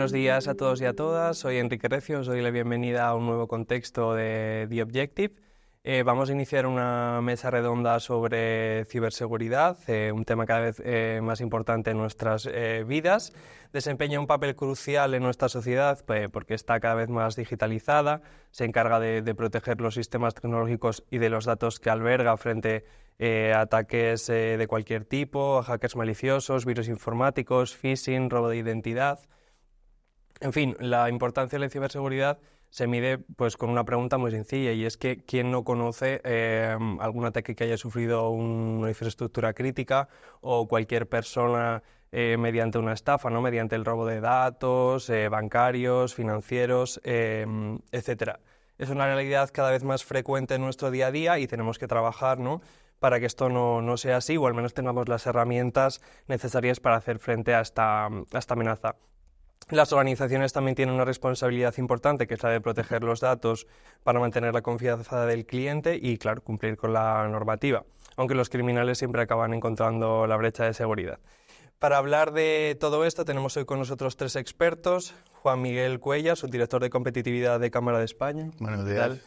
Buenos días a todos y a todas. Soy Enrique Recio, os doy la bienvenida a un nuevo contexto de The Objective. Vamos a iniciar una mesa redonda sobre ciberseguridad, un tema cada vez más importante en nuestras vidas. Desempeña un papel crucial en nuestra sociedad porque está cada vez más digitalizada, se encarga de proteger los sistemas tecnológicos y de los datos que alberga frente a ataques de cualquier tipo, hackers maliciosos, virus informáticos, phishing, robo de identidad. En fin, la importancia de la ciberseguridad se mide pues con una pregunta muy sencilla, y es que ¿quién no conoce algún ataque que haya sufrido una infraestructura crítica o cualquier persona mediante una estafa, ¿no? Mediante el robo de datos bancarios, financieros, etcétera? Es una realidad cada vez más frecuente en nuestro día a día y tenemos que trabajar, ¿no?, para que esto no sea así, o al menos tengamos las herramientas necesarias para hacer frente a esta amenaza. Las organizaciones también tienen una responsabilidad importante, que es la de proteger los datos para mantener la confianza del cliente y, claro, cumplir con la normativa, aunque los criminales siempre acaban encontrando la brecha de seguridad. Para hablar de todo esto tenemos hoy con nosotros tres expertos: Juan Miguel Cuellar, subdirector de competitividad de Cámara de España. Buenos días.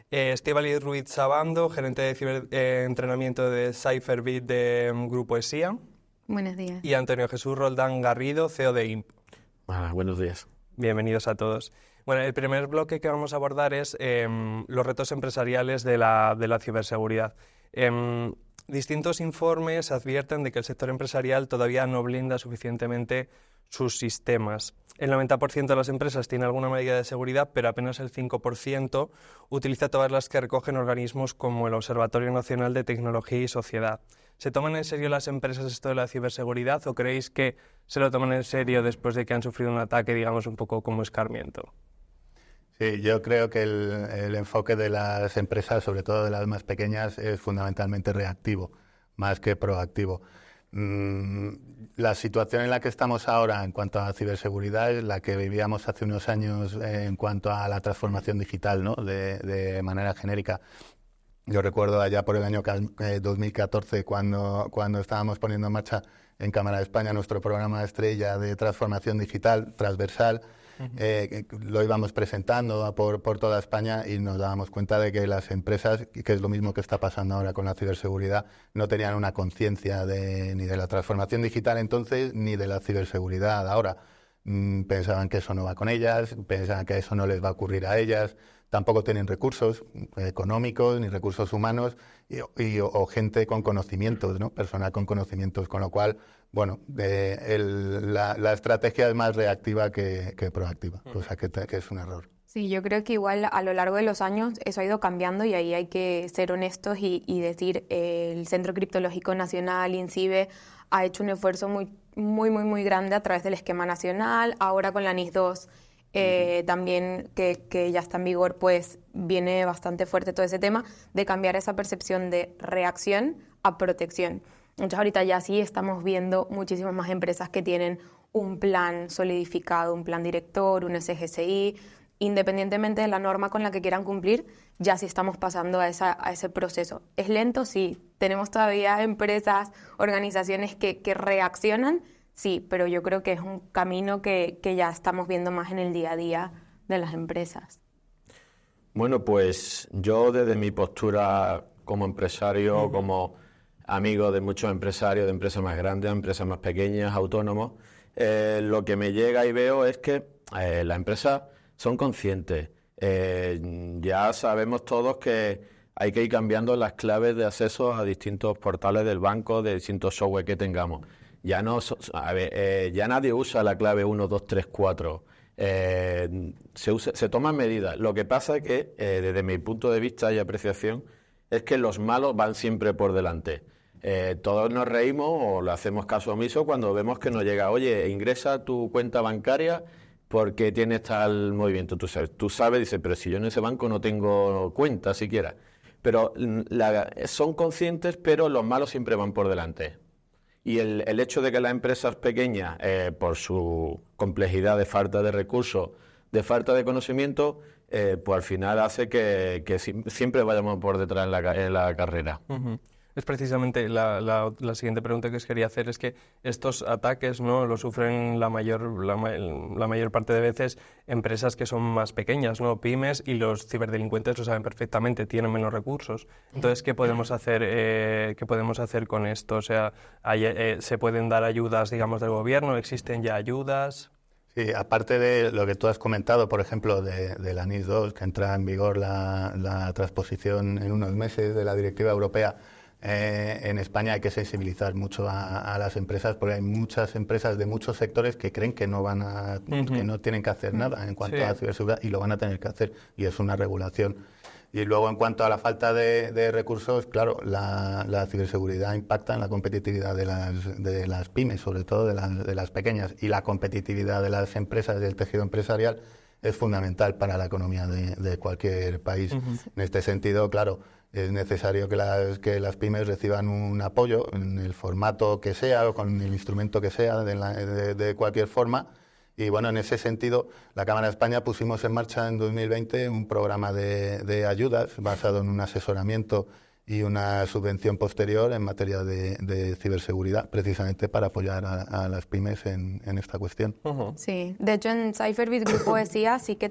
Estíbaliz Ruiz Sabando, gerente de ciberentrenamiento de Cypherbit de Grupo ESIA. Buenos días. Y Antonio Jesús Roldán Garrido, CEO de IMP. Buenos días. Bienvenidos a todos. Bueno, el primer bloque que vamos a abordar es los retos empresariales de la ciberseguridad. Distintos informes advierten de que el sector empresarial todavía no blinda suficientemente sus sistemas. El 90% de las empresas tiene alguna medida de seguridad, pero apenas el 5% utiliza todas las que recogen organismos como el Observatorio Nacional de Tecnología y Sociedad. ¿Se toman en serio las empresas esto de la ciberseguridad o creéis que se lo toman en serio después de que han sufrido un ataque, digamos, un poco como escarmiento? Sí, yo creo que el enfoque de las empresas, sobre todo de las más pequeñas, es fundamentalmente reactivo, más que proactivo. La situación en la que estamos ahora en cuanto a ciberseguridad es la que vivíamos hace unos años en cuanto a la transformación digital, ¿no?, de manera genérica. Yo recuerdo allá por el año 2014, cuando estábamos poniendo en marcha en Cámara de España nuestro programa estrella de transformación digital transversal. Lo íbamos presentando por toda España y nos dábamos cuenta de que las empresas, que es lo mismo que está pasando ahora con la ciberseguridad, no tenían una conciencia ni de la transformación digital entonces ni de la ciberseguridad ahora. Pensaban que eso no va con ellas, pensaban que eso no les va a ocurrir a ellas. Tampoco tienen recursos económicos ni recursos humanos o gente con conocimientos, ¿no?, personal con conocimientos, con lo cual, bueno, la estrategia es más reactiva que proactiva, cosa que es un error. Sí, yo creo que igual a lo largo de los años eso ha ido cambiando y ahí hay que ser honestos y decir, el Centro Criptológico Nacional, INCIBE, ha hecho un esfuerzo muy grande a través del esquema nacional. Ahora con la NIS2 también que ya está en vigor, pues viene bastante fuerte todo ese tema de cambiar esa percepción de reacción a protección. Entonces ahorita ya sí estamos viendo muchísimas más empresas que tienen un plan solidificado, un plan director, un SGCI, independientemente de la norma con la que quieran cumplir, ya sí estamos pasando a ese proceso. ¿Es lento? Sí. ¿Tenemos todavía empresas, organizaciones que reaccionan? Sí, pero yo creo que es un camino que ya estamos viendo más en el día a día de las empresas. Bueno, pues yo desde mi postura como empresario, como amigo de muchos empresarios, de empresas más grandes, empresas más pequeñas, autónomos, lo que me llega y veo es que las empresas son conscientes. Ya sabemos todos que hay que ir cambiando las claves de acceso a distintos portales del banco, de distintos software que tengamos. Ya ya nadie usa la clave 1, 2, 3, 4. Se toman medidas. Lo que pasa es que, desde mi punto de vista y apreciación, es que los malos van siempre por delante. Todos nos reímos o le hacemos caso omiso cuando vemos que nos llega: oye, ingresa tu cuenta bancaria porque tienes tal movimiento. Tú sabes, dices, pero si yo en ese banco no tengo cuenta siquiera. Pero son conscientes, pero los malos siempre van por delante. Y el hecho de que las empresas pequeñas, por su complejidad de falta de recursos, de falta de conocimiento, pues al final hace que siempre vayamos por detrás en la carrera. Esto es precisamente la siguiente pregunta que os quería hacer, es que estos ataques, ¿no?, lo sufren la mayor parte de veces empresas que son más pequeñas, ¿no?, pymes, y los ciberdelincuentes lo saben perfectamente, tienen menos recursos. Entonces, ¿qué podemos hacer con esto? O sea, ¿se pueden dar ayudas, digamos, del gobierno? ¿Existen ya ayudas? Sí, aparte de lo que tú has comentado, por ejemplo, de la NIS 2, que entra en vigor la transposición en unos meses de la Directiva Europea, en España hay que sensibilizar mucho a las empresas, porque hay muchas empresas de muchos sectores que creen que no que no tienen que hacer nada en cuanto a ciberseguridad, y lo van a tener que hacer, y es una regulación. Y luego, en cuanto a la falta de recursos, claro, la ciberseguridad impacta en la competitividad de las pymes, sobre todo de las pequeñas, y la competitividad de las empresas, del tejido empresarial, es fundamental para la economía de cualquier país. En este sentido, claro, es necesario que las pymes reciban un apoyo en el formato que sea o con el instrumento que sea, de cualquier forma. Y bueno, en ese sentido, la Cámara de España pusimos en marcha en 2020 un programa de ayudas basado en un asesoramiento y una subvención posterior en materia de ciberseguridad, precisamente para apoyar a las pymes en esta cuestión. Sí, de hecho en Cyberbit Grupo ESIA sí que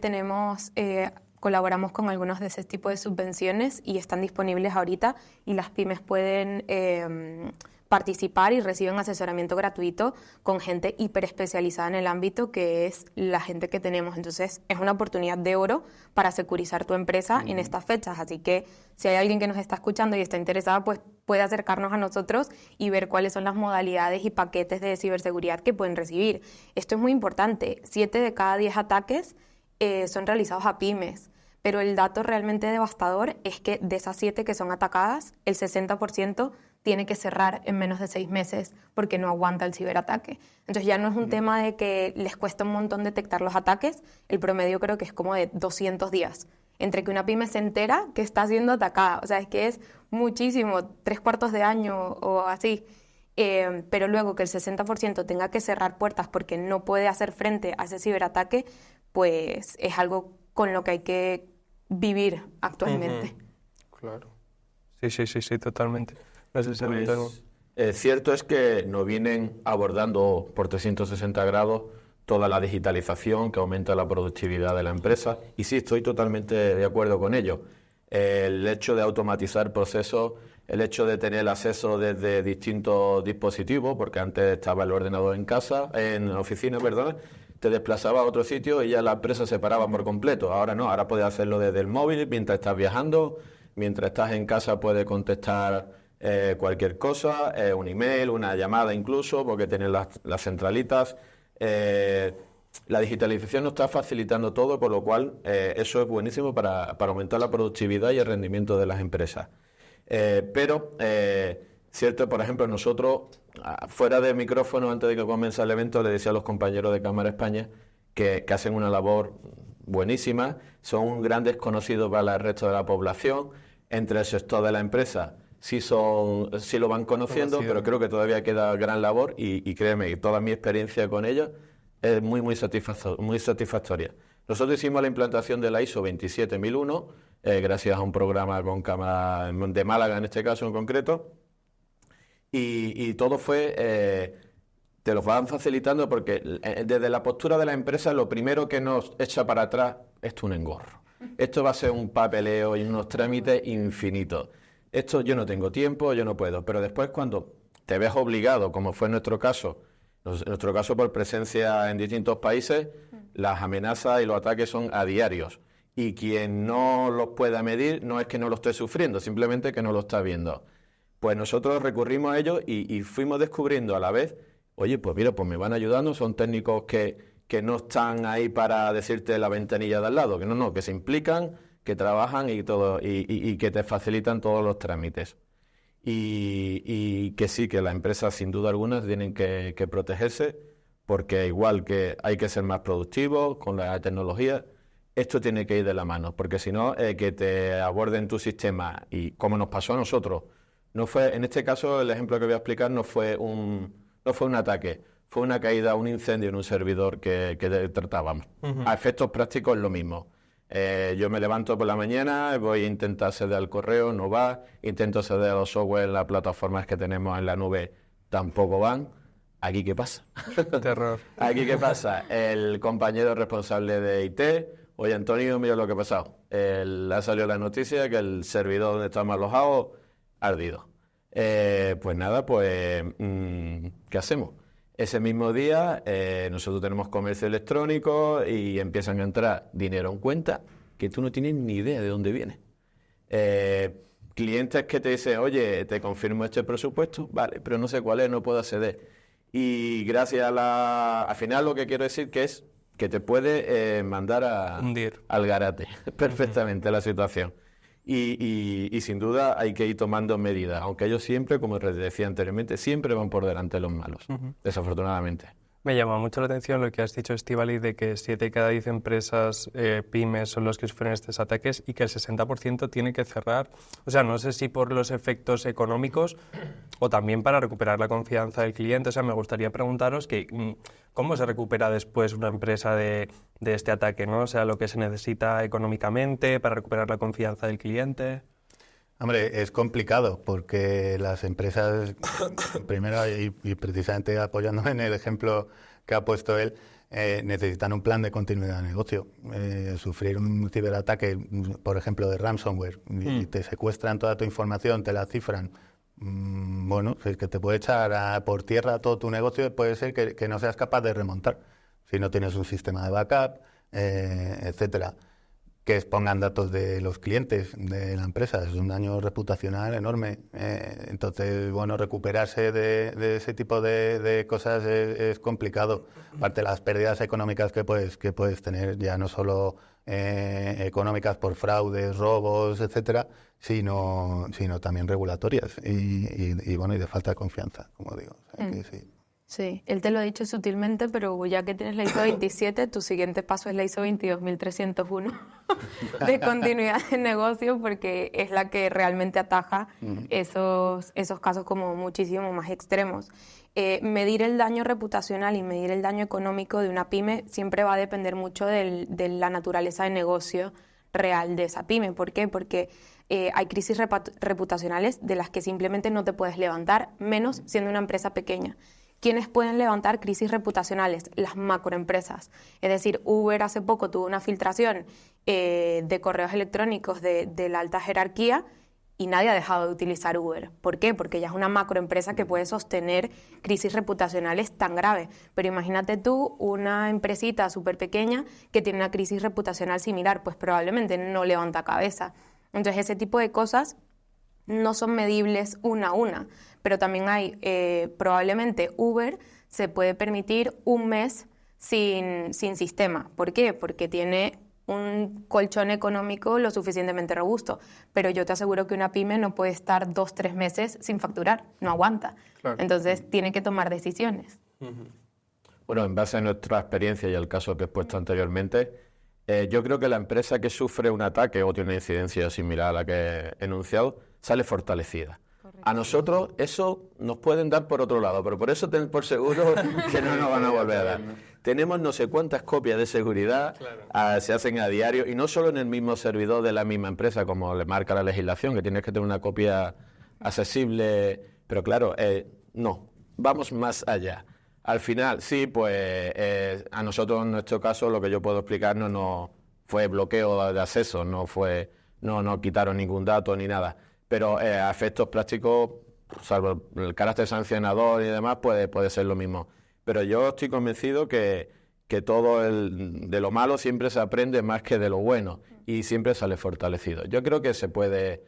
colaboramos con algunos de ese tipo de subvenciones y están disponibles ahorita, y las pymes pueden participar y reciben asesoramiento gratuito con gente hiperespecializada en el ámbito, que es la gente que tenemos. Entonces es una oportunidad de oro para securizar tu empresa en estas fechas, así que si hay alguien que nos está escuchando y está interesada, pues puede acercarnos a nosotros y ver cuáles son las modalidades y paquetes de ciberseguridad que pueden recibir. Esto es muy importante, 7 de cada 10 ataques son realizados a pymes, pero el dato realmente devastador es que de esas 7 que son atacadas, el 60% tiene que cerrar en menos de 6 meses porque no aguanta el ciberataque. Entonces ya no es un tema de que les cuesta un montón detectar los ataques, el promedio creo que es como de 200 días, entre que una pyme se entera que está siendo atacada. O sea, es que es muchísimo, 3/4 de año o así. Pero luego que el 60% tenga que cerrar puertas porque no puede hacer frente a ese ciberataque, pues es algo con lo que hay que vivir actualmente. Claro. Sí, totalmente. No sé si cierto es que nos vienen abordando por 360 grados toda la digitalización que aumenta la productividad de la empresa, y sí, estoy totalmente de acuerdo con ello. El hecho de automatizar procesos, el hecho de tener acceso desde distintos dispositivos, porque antes estaba el ordenador en casa, en la oficina, perdón, te desplazaba a otro sitio y ya la empresa se paraba por completo. Ahora no, ahora puedes hacerlo desde el móvil mientras estás viajando, mientras estás en casa puedes contestar cualquier cosa, un email, una llamada incluso, porque tienes las centralitas. La digitalización nos está facilitando todo, por lo cual eso es buenísimo para aumentar la productividad y el rendimiento de las empresas. Pero, cierto, por ejemplo, nosotros, fuera de micrófono, antes de que comience el evento, le decía a los compañeros de Cámara España que hacen una labor buenísima, son grandes conocidos para el resto de la población, entre el sector de la empresa. Sí lo van conociendo, pero creo que todavía queda gran labor y créeme, toda mi experiencia con ellos es muy satisfactoria. Nosotros hicimos la implantación de la ISO 27001 gracias a un programa con Cámara de Málaga, en este caso en concreto, y todo fue, te lo van facilitando porque desde la postura de la empresa lo primero que nos echa para atrás es un engorro. Esto va a ser un papeleo y unos trámites infinitos. Esto yo no tengo tiempo, yo no puedo. Pero después cuando te ves obligado, como fue en nuestro caso por presencia en distintos países, las amenazas y los ataques son a diarios. Y quien no los pueda medir no es que no lo esté sufriendo, simplemente que no lo está viendo. Pues nosotros recurrimos a ellos y fuimos descubriendo a la vez, oye, pues mira, pues me van ayudando, son técnicos que no están ahí para decirte la ventanilla de al lado, que se implican, que trabajan y todo y que te facilitan todos los trámites. Y que sí, que las empresas sin duda alguna tienen que protegerse, porque igual que hay que ser más productivos con la tecnología, esto tiene que ir de la mano, porque si no, que te aborden tu sistema, y como nos pasó a nosotros, no fue, en este caso el ejemplo que voy a explicar no fue un ataque, fue una caída, un incendio en un servidor que tratábamos. A efectos prácticos es lo mismo. Yo me levanto por la mañana, voy a intentar acceder al correo, no va, intento acceder a los software, las plataformas que tenemos en la nube, tampoco van. ¿Aquí qué pasa? Terror. ¿Aquí qué pasa? El compañero responsable de IT, oye Antonio, mira lo que ha pasado. Ha salido la noticia que el servidor donde estamos alojados ha ardido. Pues nada, ¿qué hacemos? Ese mismo día nosotros tenemos comercio electrónico y empiezan a entrar dinero en cuenta que tú no tienes ni idea de dónde viene. Clientes que te dicen, oye, te confirmo este presupuesto, vale, pero no sé cuál es, no puedo acceder. Y gracias al final lo que quiero decir que es que te puede mandar al garate perfectamente la situación. Y sin duda hay que ir tomando medidas, aunque ellos siempre, como les decía anteriormente, siempre van por delante de los malos, desafortunadamente. Me llama mucho la atención lo que has dicho, Estíbaliz, de que 7 de cada 10 empresas pymes son los que sufren estos ataques y que el 60% tiene que cerrar. O sea, no sé si por los efectos económicos o también para recuperar la confianza del cliente. O sea, me gustaría preguntaros que cómo se recupera después una empresa de este ataque, ¿no? O sea, lo que se necesita económicamente para recuperar la confianza del cliente. Hombre, es complicado porque las empresas, primero y precisamente apoyándome en el ejemplo que ha puesto él, necesitan un plan de continuidad de negocio. Sufrir un ciberataque, por ejemplo, de ransomware, y te secuestran toda tu información, te la cifran, bueno, es que te puede echar por tierra todo tu negocio, puede ser que no seas capaz de remontar si no tienes un sistema de backup, etcétera. Que expongan datos de los clientes de la empresa. Es un daño reputacional enorme. Entonces, bueno, recuperarse de ese tipo de cosas es complicado. Aparte de las pérdidas económicas que puedes tener, ya no solo económicas por fraudes, robos, etcétera, sino también regulatorias y bueno, y de falta de confianza, como digo. O sea, que sí. Sí, él te lo ha dicho sutilmente, pero ya que tienes la ISO 27, tu siguiente paso es la ISO 22301 de continuidad de negocio, porque es la que realmente ataja esos casos como muchísimo más extremos. Medir el daño reputacional y medir el daño económico de una pyme siempre va a depender mucho de la naturaleza de negocio real de esa pyme. ¿Por qué? Porque hay crisis reputacionales de las que simplemente no te puedes levantar, menos siendo una empresa pequeña. ¿Quiénes pueden levantar crisis reputacionales? Las macroempresas. Es decir, Uber hace poco tuvo una filtración de correos electrónicos de la alta jerarquía y nadie ha dejado de utilizar Uber. ¿Por qué? Porque ya es una macroempresa que puede sostener crisis reputacionales tan graves. Pero imagínate tú una empresita súper pequeña que tiene una crisis reputacional similar, pues probablemente no levanta cabeza. Entonces ese tipo de cosas no son medibles una a una, pero también hay, probablemente Uber se puede permitir un mes sin sistema. ¿Por qué? Porque tiene un colchón económico lo suficientemente robusto, pero yo te aseguro que una pyme no puede estar 2-3 meses sin facturar, no aguanta. Claro. Entonces tiene que tomar decisiones. Bueno, en base a nuestra experiencia y al caso que he expuesto anteriormente, yo creo que la empresa que sufre un ataque o tiene una incidencia similar a la que he enunciado, sale fortalecida. Correcto. A nosotros eso nos pueden dar por otro lado, pero por eso ten por seguro que no nos van a volver a dar. Tenemos no sé cuántas copias de seguridad, se hacen a diario, y no solo en el mismo servidor de la misma empresa, como le marca la legislación, que tienes que tener una copia accesible, pero claro, no, vamos más allá. Al final, sí, pues a nosotros en nuestro caso lo que yo puedo explicarnos no fue bloqueo de acceso, no quitaron ningún dato ni nada. Pero a efectos prácticos, salvo el carácter sancionador y demás, puede ser lo mismo. Pero yo estoy convencido que todo de lo malo siempre se aprende más que de lo bueno y siempre sale fortalecido. Yo creo que se puede...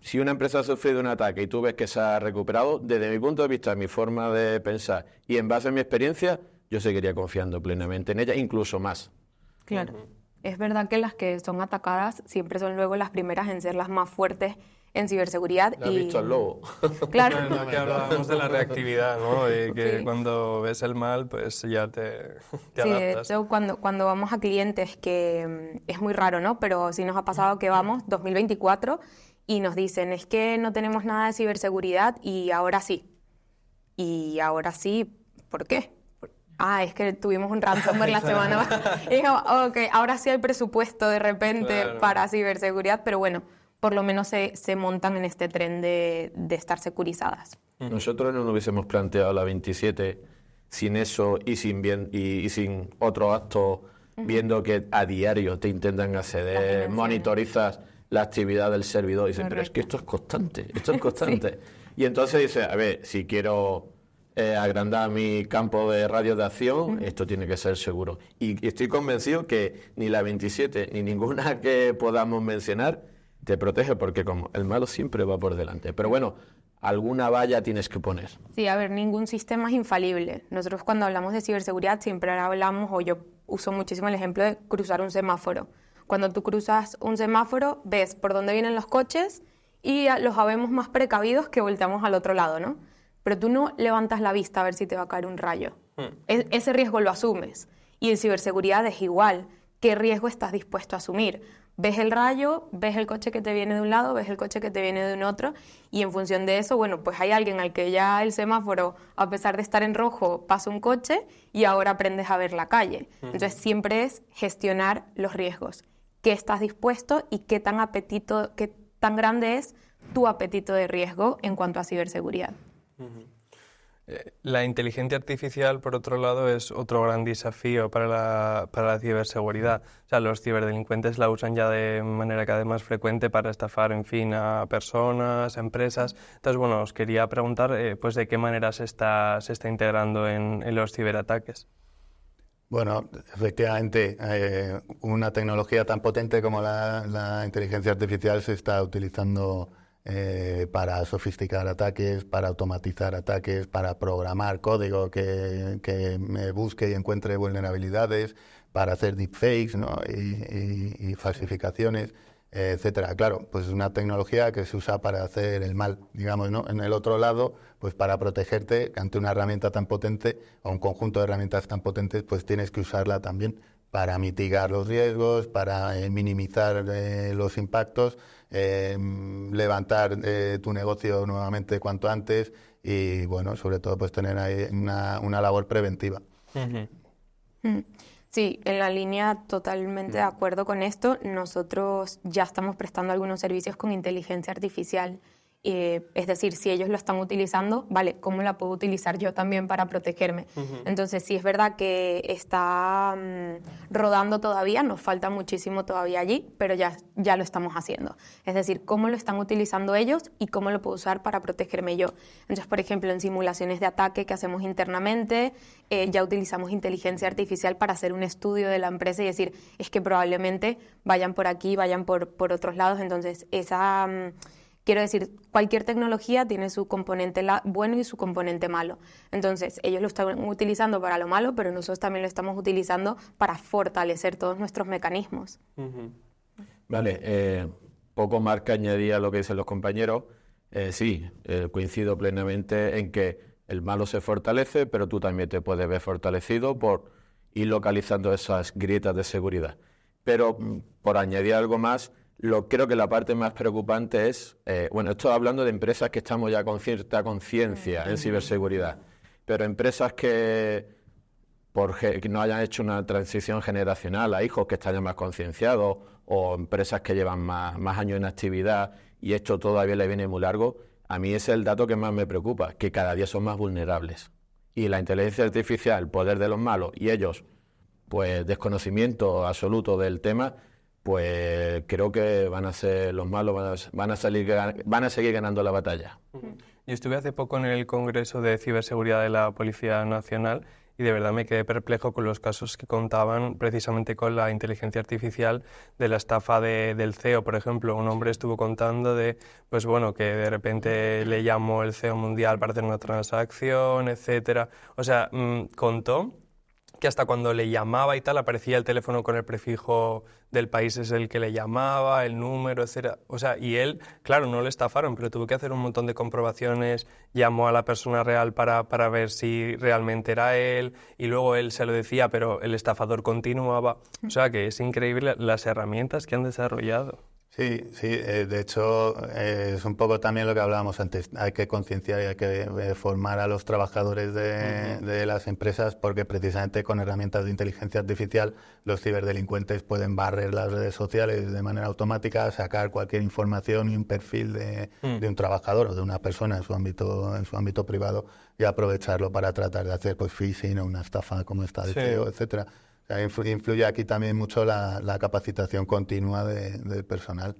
Si una empresa ha sufrido un ataque y tú ves que se ha recuperado, desde mi punto de vista, mi forma de pensar y en base a mi experiencia, yo seguiría confiando plenamente en ella, incluso más. Claro. Es verdad que las que son atacadas siempre son luego las primeras en ser las más fuertes en ciberseguridad. ¿Has visto el lobo? Claro. Lo que hablábamos de la reactividad, ¿no? Y que cuando ves el mal, pues ya te adaptas. De hecho, cuando vamos a clientes, que es muy raro, ¿no? Pero sí nos ha pasado que vamos 2024 y nos dicen, es que no tenemos nada de ciberseguridad y ahora sí. Y ahora sí, ¿por qué? es que tuvimos un ransomware la semana y digo, ok, ahora sí hay presupuesto de repente para ciberseguridad, pero bueno, por lo menos se montan en este tren de estar securizadas. Nosotros no nos hubiésemos planteado la 27 sin eso y sin otro acto, viendo que a diario te intentan acceder, monitorizas la actividad del servidor y dices, pero es que esto es constante. Sí. Y entonces dices, a ver, si quiero agrandar mi campo de radio de acción, esto tiene que ser seguro. Y estoy convencido que ni la 27 ni ninguna que podamos mencionar te protege, porque como el malo siempre va por delante. Pero bueno, alguna valla tienes que poner. Sí, a ver, ningún sistema es infalible. Nosotros cuando hablamos de ciberseguridad siempre hablamos, o yo uso muchísimo el ejemplo de cruzar un semáforo. Cuando tú cruzas un semáforo, ves por dónde vienen los coches y los habemos más precavidos que volteamos al otro lado, ¿no? Pero tú no levantas la vista a ver si te va a caer un rayo. Ese riesgo lo asumes. Y en ciberseguridad es igual. ¿Qué riesgo estás dispuesto a asumir? Ves el rayo, ves el coche que te viene de un lado, ves el coche que te viene de un otro, y en función de eso, bueno, pues hay alguien al que ya el semáforo, a pesar de estar en rojo, pasa un coche y ahora aprendes a ver la calle. Entonces siempre es gestionar los riesgos. ¿Qué estás dispuesto y qué tan grande es tu apetito de riesgo en cuanto a ciberseguridad? La inteligencia artificial, por otro lado, es otro gran desafío para la ciberseguridad. O sea, los ciberdelincuentes la usan ya de manera cada vez más frecuente para estafar, en fin, a personas, a empresas. Entonces, bueno, os quería preguntar, pues, ¿de qué manera se está integrando en los ciberataques? Bueno, efectivamente, una tecnología tan potente como la inteligencia artificial se está utilizando para sofisticar ataques, para automatizar ataques, para programar código que me busque y encuentre vulnerabilidades, para hacer deepfakes, ¿no? y falsificaciones, etcétera. Claro, pues es una tecnología que se usa para hacer el mal, digamos, ¿no? En el otro lado, pues para protegerte ante una herramienta tan potente o un conjunto de herramientas tan potentes, pues tienes que usarla también para mitigar los riesgos, para minimizar los impactos, levantar tu negocio nuevamente cuanto antes y, bueno, sobre todo, pues tener ahí una labor preventiva. Sí, en la línea totalmente de acuerdo con esto. Nosotros ya estamos prestando algunos servicios con inteligencia artificial. Es decir, si ellos lo están utilizando, vale, ¿cómo la puedo utilizar yo también para protegerme? Entonces, sí es verdad que está rodando todavía, nos falta muchísimo todavía allí, pero ya lo estamos haciendo. Es decir, ¿cómo lo están utilizando ellos y cómo lo puedo usar para protegerme yo? Entonces, por ejemplo, en simulaciones de ataque que hacemos internamente, ya utilizamos inteligencia artificial para hacer un estudio de la empresa y decir, es que probablemente vayan por aquí, vayan por otros lados. Entonces, quiero decir, cualquier tecnología tiene su componente bueno y su componente malo. Entonces, ellos lo están utilizando para lo malo, pero nosotros también lo estamos utilizando para fortalecer todos nuestros mecanismos. Vale, poco más que añadir a lo que dicen los compañeros. Sí, coincido plenamente en que el malo se fortalece, pero tú también te puedes ver fortalecido por ir localizando esas grietas de seguridad. Pero, por añadir algo más, creo que la parte más preocupante es, estoy hablando de empresas que estamos ya con cierta conciencia en ciberseguridad, pero empresas que no hayan hecho una transición generacional a hijos que están ya más concienciados, o empresas que llevan más años en actividad y esto todavía le viene muy largo, a mí ese es el dato que más me preocupa, que cada día son más vulnerables. Y la inteligencia artificial, el poder de los malos, y ellos, pues desconocimiento absoluto del tema, pues creo que van a ser los malos, van a seguir ganando la batalla. Yo estuve hace poco en el Congreso de Ciberseguridad de la Policía Nacional y de verdad me quedé perplejo con los casos que contaban precisamente con la inteligencia artificial de la estafa del CEO. Por ejemplo, un hombre estuvo contando que de repente le llamó el CEO mundial para hacer una transacción, etcétera. O sea, contó que hasta cuando le llamaba y tal aparecía el teléfono con el prefijo del país es el que le llamaba, el número, etcétera. O sea, y él, claro, no le estafaron, pero tuvo que hacer un montón de comprobaciones, llamó a la persona real para ver si realmente era él, y luego él se lo decía, pero el estafador continuaba. O sea, que es increíble las herramientas que han desarrollado. Sí, sí, de hecho es un poco también lo que hablábamos antes. Hay que concienciar y hay que formar a los trabajadores de las empresas, porque precisamente con herramientas de inteligencia artificial los ciberdelincuentes pueden barrer las redes sociales de manera automática, sacar cualquier información y un perfil de un trabajador o de una persona en su ámbito privado y aprovecharlo para tratar de hacer pues phishing o una estafa como esta de CEO, etcétera. O sea, influye aquí también mucho la capacitación continua del personal.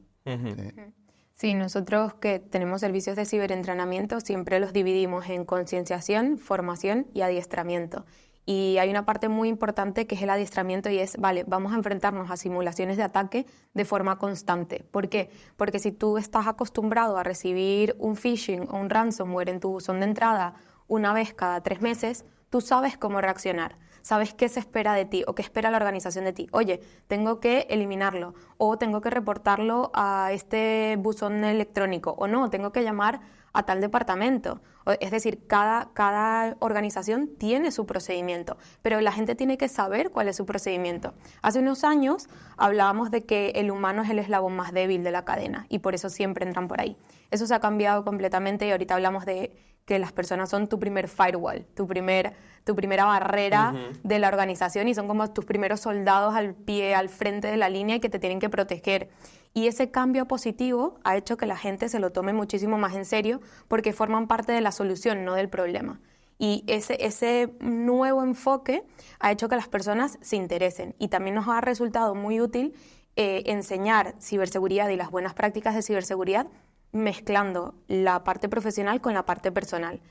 Sí, nosotros que tenemos servicios de ciberentrenamiento siempre los dividimos en concienciación, formación y adiestramiento. Y hay una parte muy importante que es el adiestramiento y es, vale, vamos a enfrentarnos a simulaciones de ataque de forma constante. ¿Por qué? Porque si tú estás acostumbrado a recibir un phishing o un ransomware en tu buzón de entrada una vez cada 3 meses, tú sabes cómo reaccionar. Sabes qué se espera de ti o qué espera la organización de ti. Oye, tengo que eliminarlo o tengo que reportarlo a este buzón electrónico o no, tengo que llamar a tal departamento. Es decir, cada organización tiene su procedimiento, pero la gente tiene que saber cuál es su procedimiento. Hace unos años hablábamos de que el humano es el eslabón más débil de la cadena y por eso siempre entran por ahí. Eso se ha cambiado completamente y ahorita hablamos de que las personas son tu primer firewall, tu primera barrera de la organización y son como tus primeros soldados al frente de la línea y que te tienen que proteger. Y ese cambio positivo ha hecho que la gente se lo tome muchísimo más en serio porque forman parte de la solución, no del problema. Y ese nuevo enfoque ha hecho que las personas se interesen y también nos ha resultado muy útil enseñar ciberseguridad y las buenas prácticas de ciberseguridad mezclando la parte profesional con la parte personal.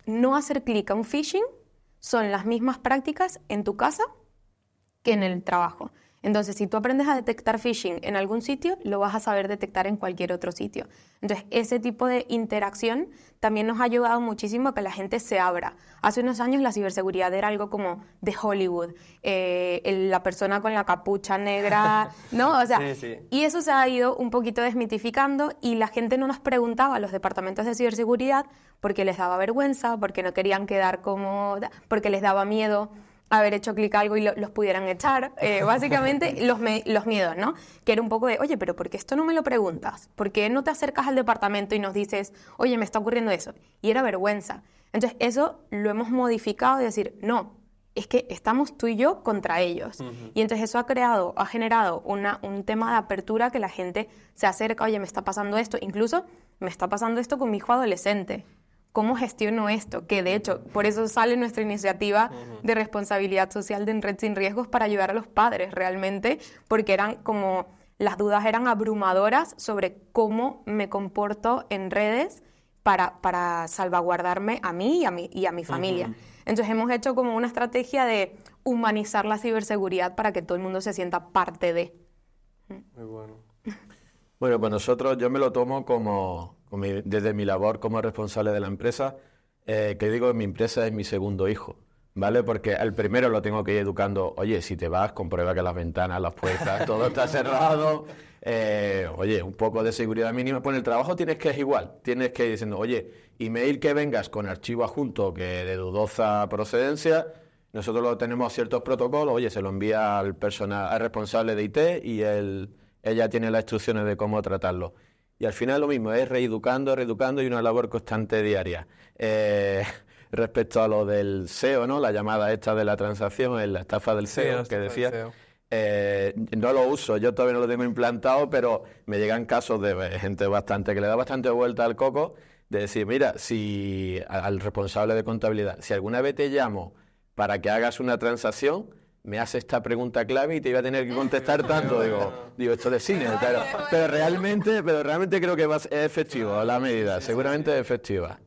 No hacer clic a un phishing son las mismas prácticas en tu casa que en el trabajo. Entonces, si tú aprendes a detectar phishing en algún sitio, lo vas a saber detectar en cualquier otro sitio. Entonces, ese tipo de interacción también nos ha ayudado muchísimo a que la gente se abra. Hace unos años la ciberseguridad era algo como de Hollywood, la persona con la capucha negra, ¿no? O sea, sí. Y eso se ha ido un poquito desmitificando y la gente no nos preguntaba a los departamentos de ciberseguridad porque les daba vergüenza, porque no querían quedar como... porque les daba miedo haber hecho clic a algo y los pudieran echar. Básicamente los miedos, ¿no? Que era un poco de, oye, pero ¿por qué esto no me lo preguntas? ¿Por qué no te acercas al departamento y nos dices, oye, me está ocurriendo eso? Y era vergüenza. Entonces eso lo hemos modificado y decir, no, es que estamos tú y yo contra ellos. Y entonces eso ha generado un tema de apertura que la gente se acerca, oye, me está pasando esto. Incluso me está pasando esto con mi hijo adolescente. ¿Cómo gestiono esto? Que de hecho, por eso sale nuestra iniciativa de responsabilidad social de En Red Sin Riesgos para ayudar a los padres realmente, porque las dudas eran abrumadoras sobre cómo me comporto en redes para salvaguardarme a mí y a mi familia. Entonces hemos hecho como una estrategia de humanizar la ciberseguridad para que todo el mundo se sienta parte de. Muy bueno. Bueno, pues yo me lo tomo desde mi labor como responsable de la empresa, que digo, mi empresa es mi segundo hijo, ¿vale? Porque al primero lo tengo que ir educando, oye, si te vas, comprueba que las ventanas, las puertas, todo está cerrado, oye, un poco de seguridad mínima. Pues en el trabajo tienes que ir igual, tienes que ir diciendo, oye, email que vengas con archivo adjunto que de dudosa procedencia, nosotros lo tenemos ciertos protocolos, oye, se lo envía al responsable de IT y ella tiene las instrucciones de cómo tratarlo. Y al final lo mismo, es reeducando y una labor constante diaria. Respecto a lo del SEO, ¿no? La llamada esta de la transacción, la estafa del SEO, que decía, no lo uso, yo todavía no lo tengo implantado, pero me llegan casos de gente que le da bastante vuelta al coco, de decir, mira, al responsable de contabilidad, si alguna vez te llamo para que hagas una transacción, me hace esta pregunta clave y te iba a tener que contestar tanto. Digo, esto de cine, pero realmente creo que es efectivo la medida, seguramente es efectiva.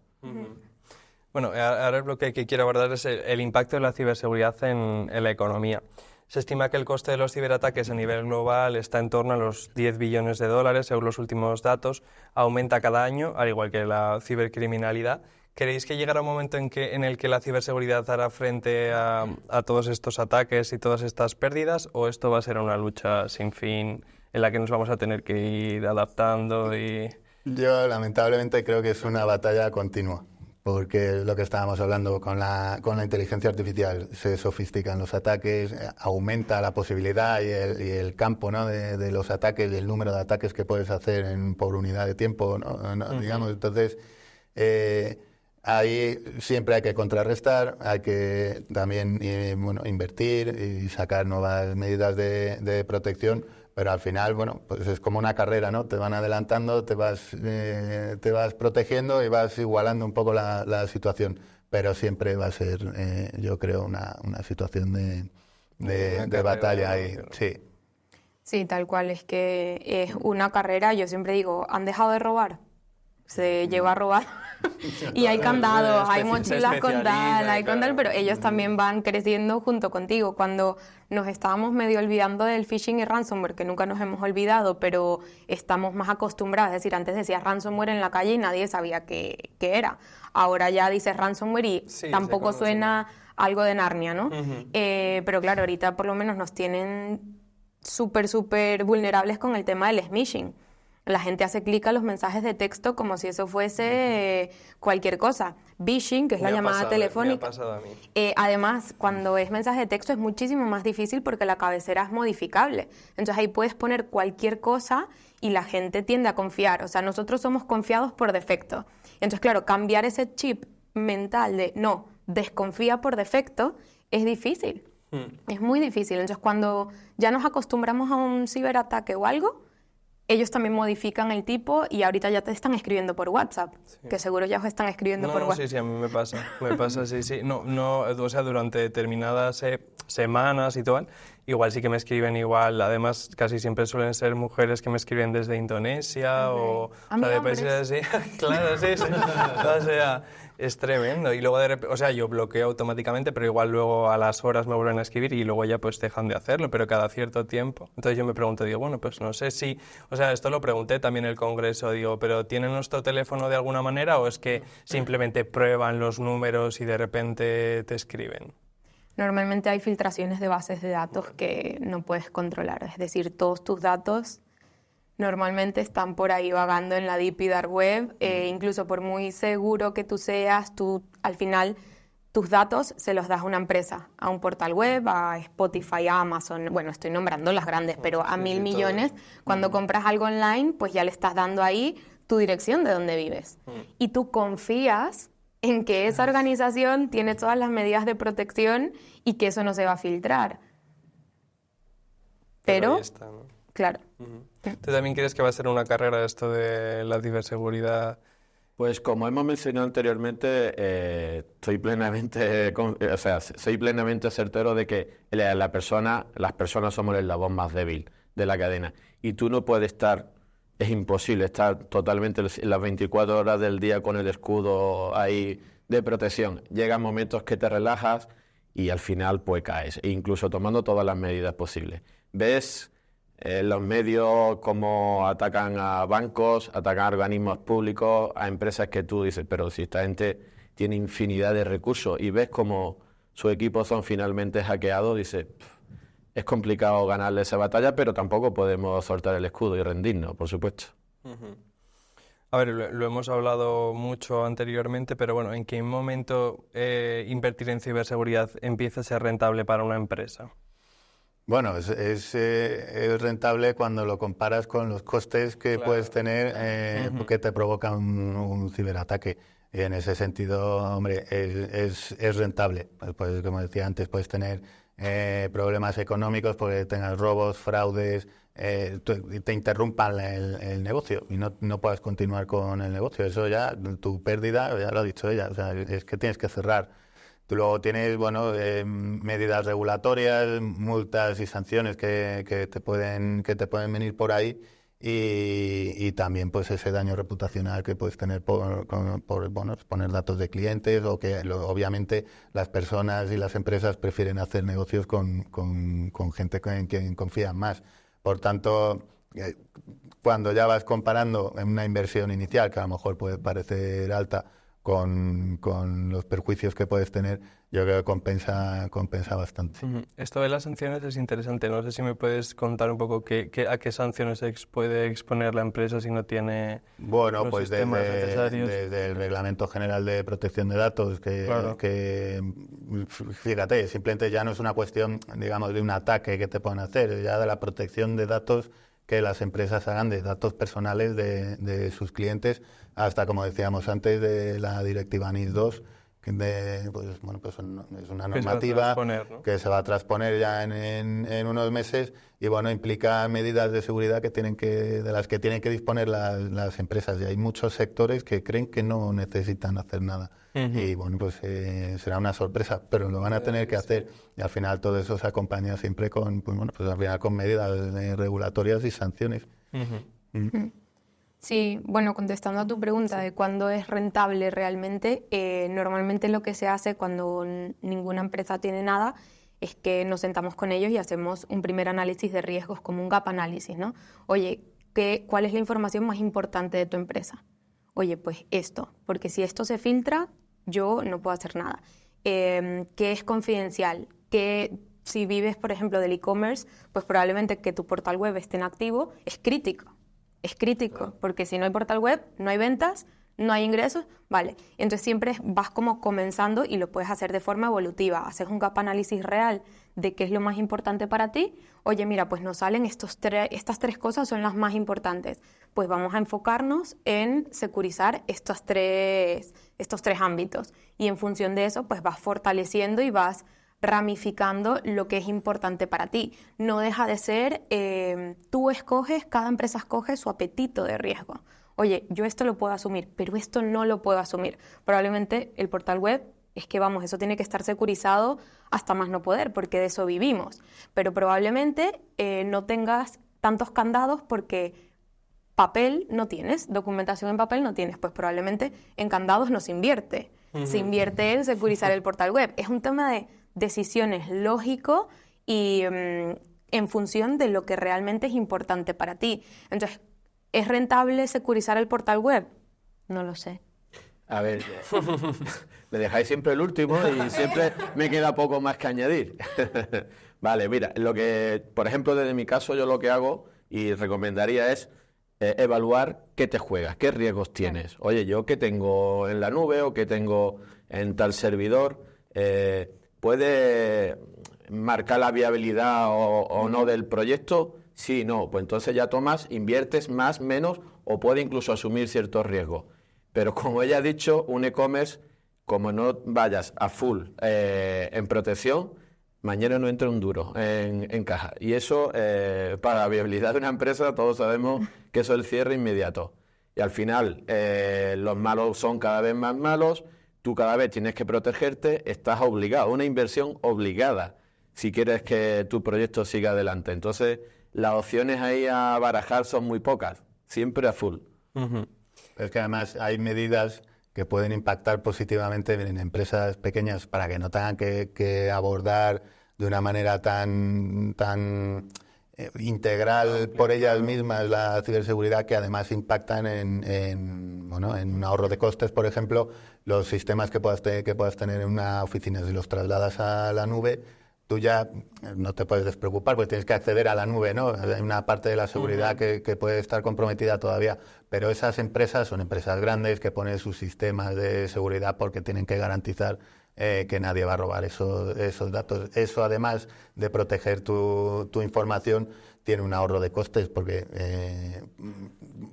Bueno, ahora el bloque que quiero abordar es el impacto de la ciberseguridad en la economía. Se estima que el coste de los ciberataques a nivel global está en torno a los 10 billones de dólares, según los últimos datos, aumenta cada año, al igual que la cibercriminalidad. ¿Creéis que llegará un momento en el que la ciberseguridad hará frente a todos estos ataques y todas estas pérdidas, o esto va a ser una lucha sin fin en la que nos vamos a tener que ir adaptando? Yo lamentablemente creo que es una batalla continua, porque es lo que estábamos hablando con la inteligencia artificial. Se sofistican los ataques, aumenta la posibilidad y el campo, ¿no?, de los ataques, y el número de ataques que puedes hacer por unidad de tiempo, ¿no? Digamos, entonces ahí siempre hay que contrarrestar, hay que también invertir y sacar nuevas medidas de protección. Pero al final, bueno, pues es como una carrera, ¿no? Te van adelantando, te vas protegiendo y vas igualando un poco la situación. Pero siempre va a ser, yo creo, una situación de batalla ahí. Sí. Sí, tal cual. Es que es una carrera. Yo siempre digo, ¿han dejado de robar? Se llegó a robar. Y hay candados, hay mochilas con tal, hay con tal, pero ellos también van creciendo junto contigo. Cuando nos estábamos medio olvidando del phishing y ransomware, que nunca nos hemos olvidado, pero estamos más acostumbrados. Es decir, antes decías ransomware en la calle y nadie sabía qué era. Ahora ya dices ransomware y tampoco suena algo de Narnia, ¿no? Pero claro, ahorita por lo menos nos tienen súper vulnerables con el tema del smishing. La gente hace clic a los mensajes de texto como si eso fuese cualquier cosa. Phishing, que es la llamada telefónica. Me ha pasado a mí. Además, cuando es mensaje de texto es muchísimo más difícil porque la cabecera es modificable. Entonces ahí puedes poner cualquier cosa y la gente tiende a confiar. O sea, nosotros somos confiados por defecto. Entonces, claro, cambiar ese chip mental de no, desconfía por defecto es difícil. Es muy difícil. Entonces, cuando ya nos acostumbramos a un ciberataque o algo, ellos también modifican el tipo y ahorita ya te están escribiendo por WhatsApp, que seguro ya os están escribiendo por WhatsApp. Sí, a mí me pasa, sí. No, o sea, durante determinadas semanas y todo, igual sí que me escriben igual, además casi siempre suelen ser mujeres que me escriben desde Indonesia o de países así. Claro, sí. O sea, es tremendo. Y luego o sea, yo bloqueo automáticamente, pero igual luego a las horas me vuelven a escribir y luego ya pues dejan de hacerlo, pero cada cierto tiempo. Entonces yo me pregunto, digo, bueno, pues no sé si, o sea, esto lo pregunté también en el Congreso, digo, ¿pero tienen nuestro teléfono de alguna manera o es que simplemente prueban los números y de repente te escriben? Normalmente hay filtraciones de bases de datos que no puedes controlar, es decir, todos tus datos normalmente están por ahí vagando en la deep y dark web, incluso por muy seguro que tú seas, tú al final tus datos se los das a una empresa, a un portal web, a Spotify, a Amazon, bueno, estoy nombrando las grandes, pero a 1.000 millones, cuando compras algo online, pues ya le estás dando ahí tu dirección de donde vives. Y tú confías en que esa organización tiene todas las medidas de protección y que eso no se va a filtrar. Pero ahí está, ¿no? Claro. ¿Tú también crees que va a ser una carrera esto de la ciberseguridad? Pues como hemos mencionado anteriormente, soy plenamente certero de que las personas somos el eslabón más débil de la cadena. Y tú no puedes es imposible estar totalmente las 24 horas del día con el escudo ahí de protección. Llegan momentos que te relajas y al final pues caes, incluso tomando todas las medidas posibles. ¿Ves los medios cómo atacan a bancos, atacan a organismos públicos, a empresas que tú dices, pero si esta gente tiene infinidad de recursos y ves cómo sus equipos son finalmente hackeados, dices, es complicado ganarle esa batalla, pero tampoco podemos soltar el escudo y rendirnos, por supuesto. A ver, lo hemos hablado mucho anteriormente, pero bueno, ¿en qué momento invertir en ciberseguridad empieza a ser rentable para una empresa? Bueno, es rentable cuando lo comparas con los costes que puedes tener que te provoca un ciberataque. Y en ese sentido, hombre, es rentable. Pues, como decía antes, puedes tener problemas económicos porque tengas robos, fraudes, te interrumpan el negocio y no puedas continuar con el negocio. Eso ya, tu pérdida, ya lo ha dicho ella, o sea, es que tienes que cerrar. Tú luego tienes, medidas regulatorias, multas y sanciones que te pueden venir por ahí y también pues ese daño reputacional que puedes tener por poner datos de clientes o que obviamente las personas y las empresas prefieren hacer negocios con gente en quien confían más. Por tanto, cuando ya vas comparando en una inversión inicial, que a lo mejor puede parecer alta, con los perjuicios que puedes tener, yo creo que compensa bastante. Esto de las sanciones es interesante. No sé si me puedes contar un poco a qué sanciones puede exponer la empresa si no tiene Bueno, los pues sistemas necesarios. desde el Reglamento General de Protección de Datos, que fíjate, simplemente ya no es una cuestión, digamos, de un ataque que te puedan hacer, ya de la protección de datos que las empresas hagan, de datos personales de sus clientes, hasta, como decíamos antes, de la Directiva NIS2, pues es una normativa que se va a transponer ya en unos meses, y bueno, implica medidas de seguridad de las que tienen que disponer las empresas, y hay muchos sectores que creen que no necesitan hacer nada. Y bueno, pues será una sorpresa, pero lo van a tener que hacer, y al final todo eso se acompaña siempre con, al final con medidas regulatorias y sanciones. Sí, bueno, contestando a tu pregunta de cuándo es rentable realmente, normalmente lo que se hace cuando ninguna empresa tiene nada es que nos sentamos con ellos y hacemos un primer análisis de riesgos, como un gap análisis, ¿no? Oye, ¿cuál es la información más importante de tu empresa? Oye, pues esto, porque si esto se filtra, yo no puedo hacer nada. ¿Qué es confidencial? Que si vives, por ejemplo, del e-commerce, pues probablemente que tu portal web esté en activo es crítico. Es crítico, porque si no hay portal web, no hay ventas, no hay ingresos, vale. Entonces siempre vas como comenzando y lo puedes hacer de forma evolutiva. Haces un gap análisis real de qué es lo más importante para ti. Oye, mira, pues nos salen estas tres cosas son las más importantes. Pues vamos a enfocarnos en securizar estos tres ámbitos. Y en función de eso, pues vas fortaleciendo y vas ramificando lo que es importante para ti. No deja de ser, cada empresa escoge su apetito de riesgo. Oye, yo esto lo puedo asumir, pero esto no lo puedo asumir. Probablemente el portal web, eso tiene que estar securizado hasta más no poder, porque de eso vivimos. Pero probablemente no tengas tantos candados porque papel no tienes, documentación en papel no tienes, pues probablemente en candados no se invierte. Se invierte en securizar el portal web. Es un tema de decisiones lógico y en función de lo que realmente es importante para ti. Entonces, ¿es rentable securizar el portal web? No lo sé. A ver, me dejáis siempre el último y siempre me queda poco más que añadir. Vale, mira, por ejemplo, desde mi caso, yo lo que hago y recomendaría es evaluar qué te juegas, qué riesgos tienes. Oye, yo qué tengo en la nube o qué tengo en tal servidor, ¿puede marcar la viabilidad o no del proyecto? Sí, no, pues entonces ya inviertes más, menos, o puede incluso asumir ciertos riesgos. Pero como ella ha dicho, un e-commerce, como no vayas a full en protección, mañana no entra un duro en caja. Y eso, para la viabilidad de una empresa, todos sabemos que eso es el cierre inmediato. Y al final, los malos son cada vez más malos, tú cada vez tienes que protegerte, estás obligado, una inversión obligada, si quieres que tu proyecto siga adelante. Entonces, las opciones ahí a barajar son muy pocas, siempre a full. Pero es que además hay medidas que pueden impactar positivamente en empresas pequeñas para que no tengan que abordar de una manera tan integral por ellas mismas la ciberseguridad, que además impactan en un ahorro de costes. Por ejemplo, los sistemas que puedas tener en una oficina, si los trasladas a la nube, tú ya no te puedes despreocupar porque tienes que acceder a la nube, ¿no? Hay una parte de la seguridad que puede estar comprometida todavía, pero esas empresas son empresas grandes que ponen sus sistemas de seguridad porque tienen que garantizar que nadie va a robar esos datos. Eso, además de proteger tu información, tiene un ahorro de costes porque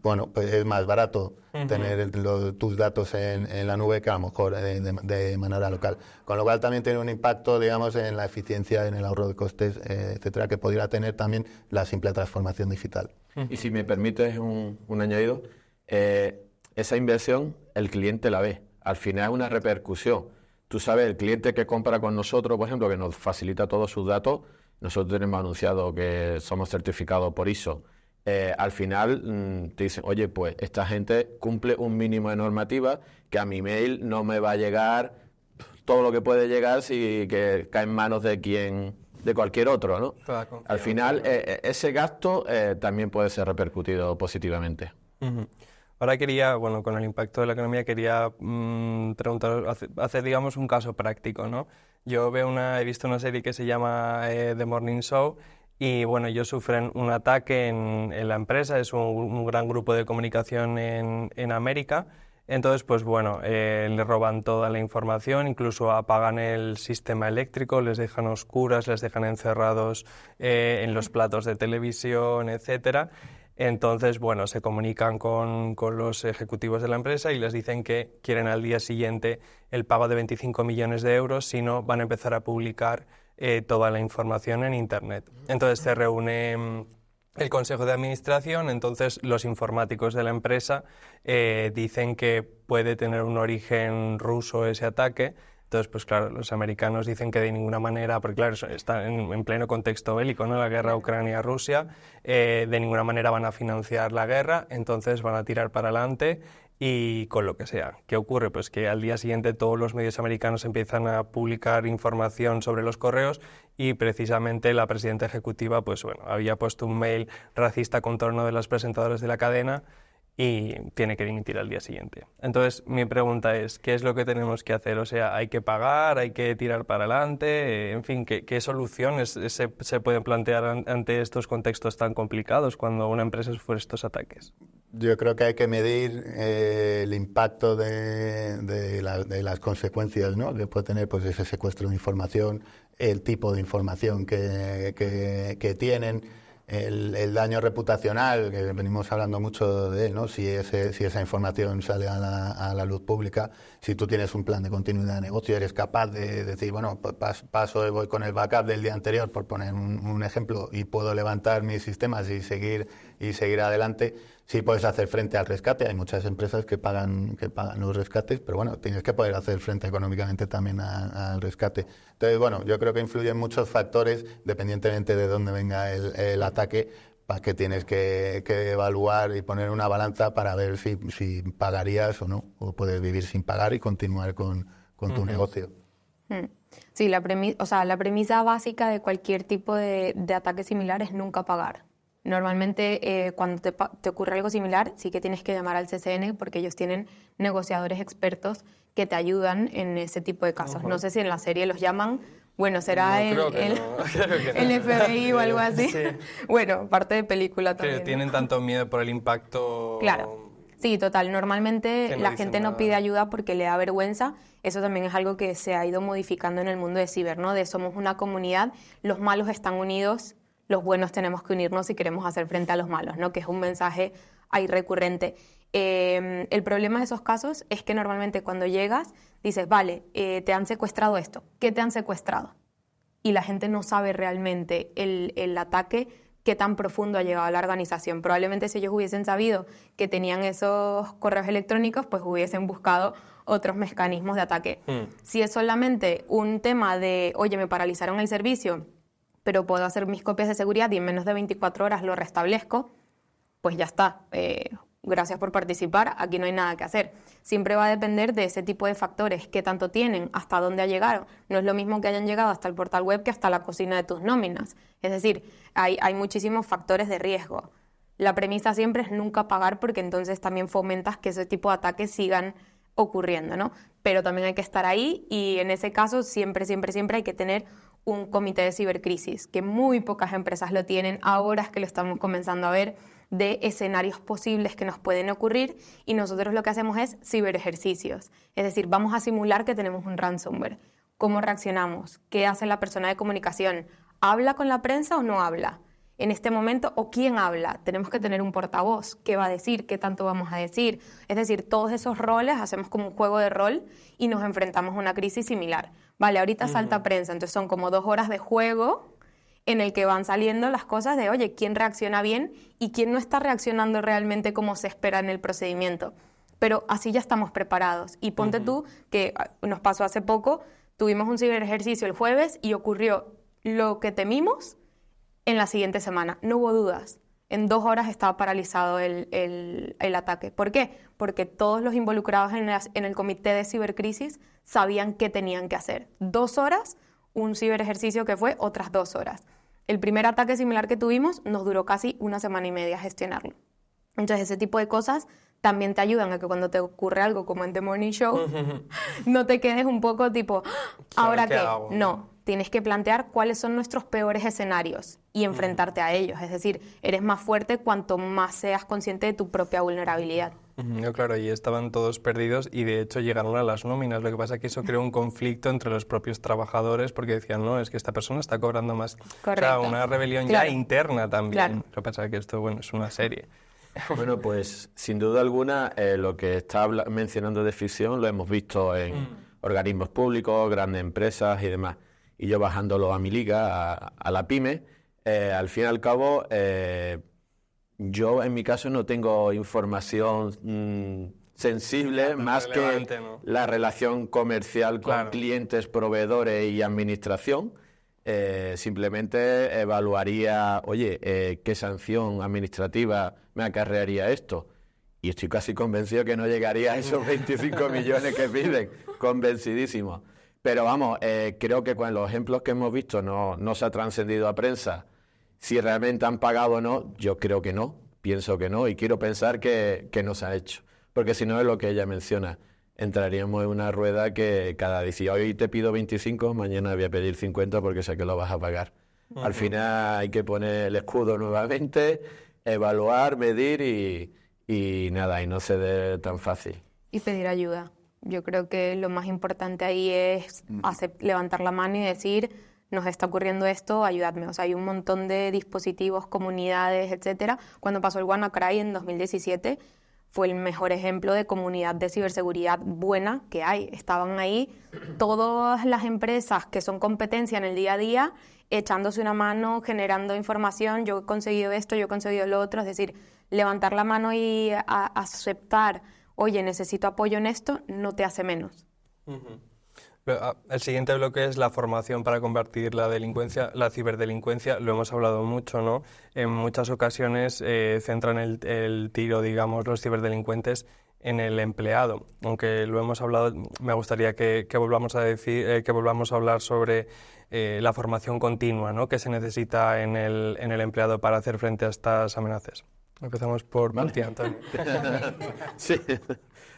pues es más barato tener tus datos en la nube que a lo mejor de manera local. Con lo cual también tiene un impacto, digamos, en la eficiencia, en el ahorro de costes, etcétera, que podría tener también la simple transformación digital. Y si me permites un añadido, esa inversión el cliente la ve. Al final es una repercusión. Tú sabes, el cliente que compra con nosotros, por ejemplo, que nos facilita todos sus datos, nosotros tenemos anunciado que somos certificados por ISO. Al final te dicen, oye, pues esta gente cumple un mínimo de normativa, que a mi mail no me va a llegar todo lo que puede llegar si que cae en manos de cualquier otro, ¿no? Al final, ese gasto también puede ser repercutido positivamente. Ahora quería, bueno, con el impacto de la economía quería preguntar, hacer, digamos, un caso práctico, ¿no? Yo he visto una serie que se llama The Morning Show y, bueno, ellos sufren un ataque en la empresa, es un gran grupo de comunicación en América. Entonces, pues bueno, les roban toda la información, incluso apagan el sistema eléctrico, les dejan a oscuras, les dejan encerrados en los platos de televisión, etcétera. Entonces, bueno, se comunican con los ejecutivos de la empresa y les dicen que quieren al día siguiente el pago de 25 millones de euros, si no van a empezar a publicar toda la información en Internet. Entonces se reúne el Consejo de Administración, entonces los informáticos de la empresa dicen que puede tener un origen ruso ese ataque. Entonces, pues claro, los americanos dicen que de ninguna manera, porque claro, está en pleno contexto bélico, ¿no? La guerra Ucrania-Rusia, de ninguna manera van a financiar la guerra, entonces van a tirar para adelante y con lo que sea. ¿Qué ocurre? Pues que al día siguiente todos los medios americanos empiezan a publicar información sobre los correos y precisamente la presidenta ejecutiva, pues bueno, había puesto un mail racista contra uno de los presentadores de la cadena y tiene que dimitir al día siguiente. Entonces, mi pregunta es, ¿qué es lo que tenemos que hacer? O sea, ¿hay que pagar? ¿Hay que tirar para adelante? En fin, ¿qué soluciones se pueden plantear ante estos contextos tan complicados cuando una empresa sufre estos ataques? Yo creo que hay que medir el impacto de las consecuencias, ¿no?, que puede tener pues ese secuestro de información, el tipo de información que tienen, el daño reputacional, que venimos hablando mucho de él, ¿no? Si esa información sale a la luz pública, si tú tienes un plan de continuidad de negocio, eres capaz de decir, bueno, paso y voy con el backup del día anterior, por poner un ejemplo, y puedo levantar mis sistemas y seguir adelante. Sí puedes hacer frente al rescate. Hay muchas empresas que pagan los rescates, pero bueno, tienes que poder hacer frente económicamente también al rescate. Entonces, bueno, yo creo que influyen muchos factores, dependientemente de dónde venga el ataque, para que tienes que evaluar y poner una balanza para ver si pagarías o no, o puedes vivir sin pagar y continuar con tu negocio. Sí, la premisa básica de cualquier tipo de ataque similar es nunca pagar. Normalmente cuando te ocurre algo similar sí que tienes que llamar al CCN porque ellos tienen negociadores expertos que te ayudan en ese tipo de casos. No sé si en la serie los llaman, bueno, será el FBI o algo así. Sí. Bueno, parte de película también. Que tienen tanto miedo por el impacto. Claro, sí, total. Normalmente la gente no pide ayuda porque le da vergüenza. Eso también es algo que se ha ido modificando en el mundo de ciber, ¿no? De somos una comunidad, los malos están unidos, los buenos tenemos que unirnos si queremos hacer frente a los malos, ¿no? Que es un mensaje ahí recurrente. El problema de esos casos es que normalmente cuando llegas dices, vale, te han secuestrado esto. ¿Qué te han secuestrado? Y la gente no sabe realmente el ataque, qué tan profundo ha llegado a la organización. Probablemente si ellos hubiesen sabido que tenían esos correos electrónicos, pues hubiesen buscado otros mecanismos de ataque. Si es solamente un tema de, oye, me paralizaron el servicio, pero puedo hacer mis copias de seguridad y en menos de 24 horas lo restablezco, pues ya está. Gracias por participar, aquí no hay nada que hacer. Siempre va a depender de ese tipo de factores, qué tanto tienen, hasta dónde ha llegado. No es lo mismo que hayan llegado hasta el portal web que hasta la cocina de tus nóminas. Es decir, hay muchísimos factores de riesgo. La premisa siempre es nunca pagar porque entonces también fomentas que ese tipo de ataques sigan ocurriendo, ¿no? Pero también hay que estar ahí y en ese caso siempre hay que tener un comité de cibercrisis, que muy pocas empresas lo tienen, ahora es que lo estamos comenzando a ver, de escenarios posibles que nos pueden ocurrir y nosotros lo que hacemos es ciberejercicios, es decir, vamos a simular que tenemos un ransomware. ¿Cómo reaccionamos? ¿Qué hace la persona de comunicación? ¿Habla con la prensa o no habla? En este momento, ¿o quién habla? Tenemos que tener un portavoz. ¿Qué va a decir? ¿Qué tanto vamos a decir? Es decir, todos esos roles hacemos como un juego de rol y nos enfrentamos a una crisis similar. Vale, ahorita salta prensa, entonces son como 2 horas de juego en el que van saliendo las cosas de, oye, ¿quién reacciona bien y quién no está reaccionando realmente como se espera en el procedimiento? Pero así ya estamos preparados. Y ponte tú, que nos pasó hace poco, tuvimos un ciberejercicio el jueves y ocurrió lo que temimos en la siguiente semana. No hubo dudas. En 2 horas estaba paralizado el ataque. ¿Por qué? Porque todos los involucrados en el comité de cibercrisis sabían qué tenían que hacer. 2 horas, un ciberejercicio que fue otras 2 horas. El primer ataque similar que tuvimos nos duró casi 1 semana y media gestionarlo. Entonces, ese tipo de cosas también te ayudan a que cuando te ocurre algo como en The Morning Show, no te quedes un poco tipo, ¿ahora qué? No, tienes que plantear cuáles son nuestros peores escenarios y enfrentarte a ellos. Es decir, eres más fuerte cuanto más seas consciente de tu propia vulnerabilidad. No, claro, y estaban todos perdidos y de hecho llegaron a las nóminas. Lo que pasa es que eso creó un conflicto entre los propios trabajadores porque decían, no, es que esta persona está cobrando más. Correcto. O sea, una rebelión Claro. ya interna también. Claro. Lo que pasa es que esto, bueno, es una serie. Bueno, pues sin duda alguna lo que está mencionando de ficción lo hemos visto en organismos públicos, grandes empresas y demás. Y yo bajándolo a mi liga, a la pyme, al fin y al cabo, yo en mi caso no tengo información sensible más que ¿no? la relación comercial con Claro. clientes, proveedores y administración. Simplemente evaluaría, oye, ¿qué sanción administrativa me acarrearía esto? Y estoy casi convencido que no llegaría a esos 25 millones que piden, convencidísimo. Pero vamos, creo que con los ejemplos que hemos visto no se ha trascendido a prensa. Si realmente han pagado o no, yo creo que no, pienso que no, y quiero pensar que no se ha hecho. Porque si no es lo que ella menciona, entraríamos en una rueda que cada día, si hoy te pido 25, mañana voy a pedir 50 porque sé que lo vas a pagar. Al final hay que poner el escudo nuevamente, evaluar, medir y nada, y no se dé tan fácil. Y pedir ayuda. Yo creo que lo más importante ahí es levantar la mano y decir, nos está ocurriendo esto, ayudadme. O sea, hay un montón de dispositivos, comunidades, etcétera. Cuando pasó el WannaCry en 2017, fue el mejor ejemplo de comunidad de ciberseguridad buena que hay. Estaban ahí todas las empresas que son competencia en el día a día, echándose una mano, generando información, yo he conseguido esto, yo he conseguido lo otro. Es decir, levantar la mano y aceptar, oye, necesito apoyo en esto, no te hace menos. El siguiente bloque es la formación para combatir la delincuencia, la ciberdelincuencia. Lo hemos hablado mucho, ¿no? En muchas ocasiones centran el tiro, digamos, los ciberdelincuentes en el empleado. Aunque lo hemos hablado, me gustaría que volvamos a decir, que volvamos a hablar sobre la formación continua, ¿no? Que se necesita en el empleado para hacer frente a estas amenazas. Empezamos por ti, Antonio. Sí,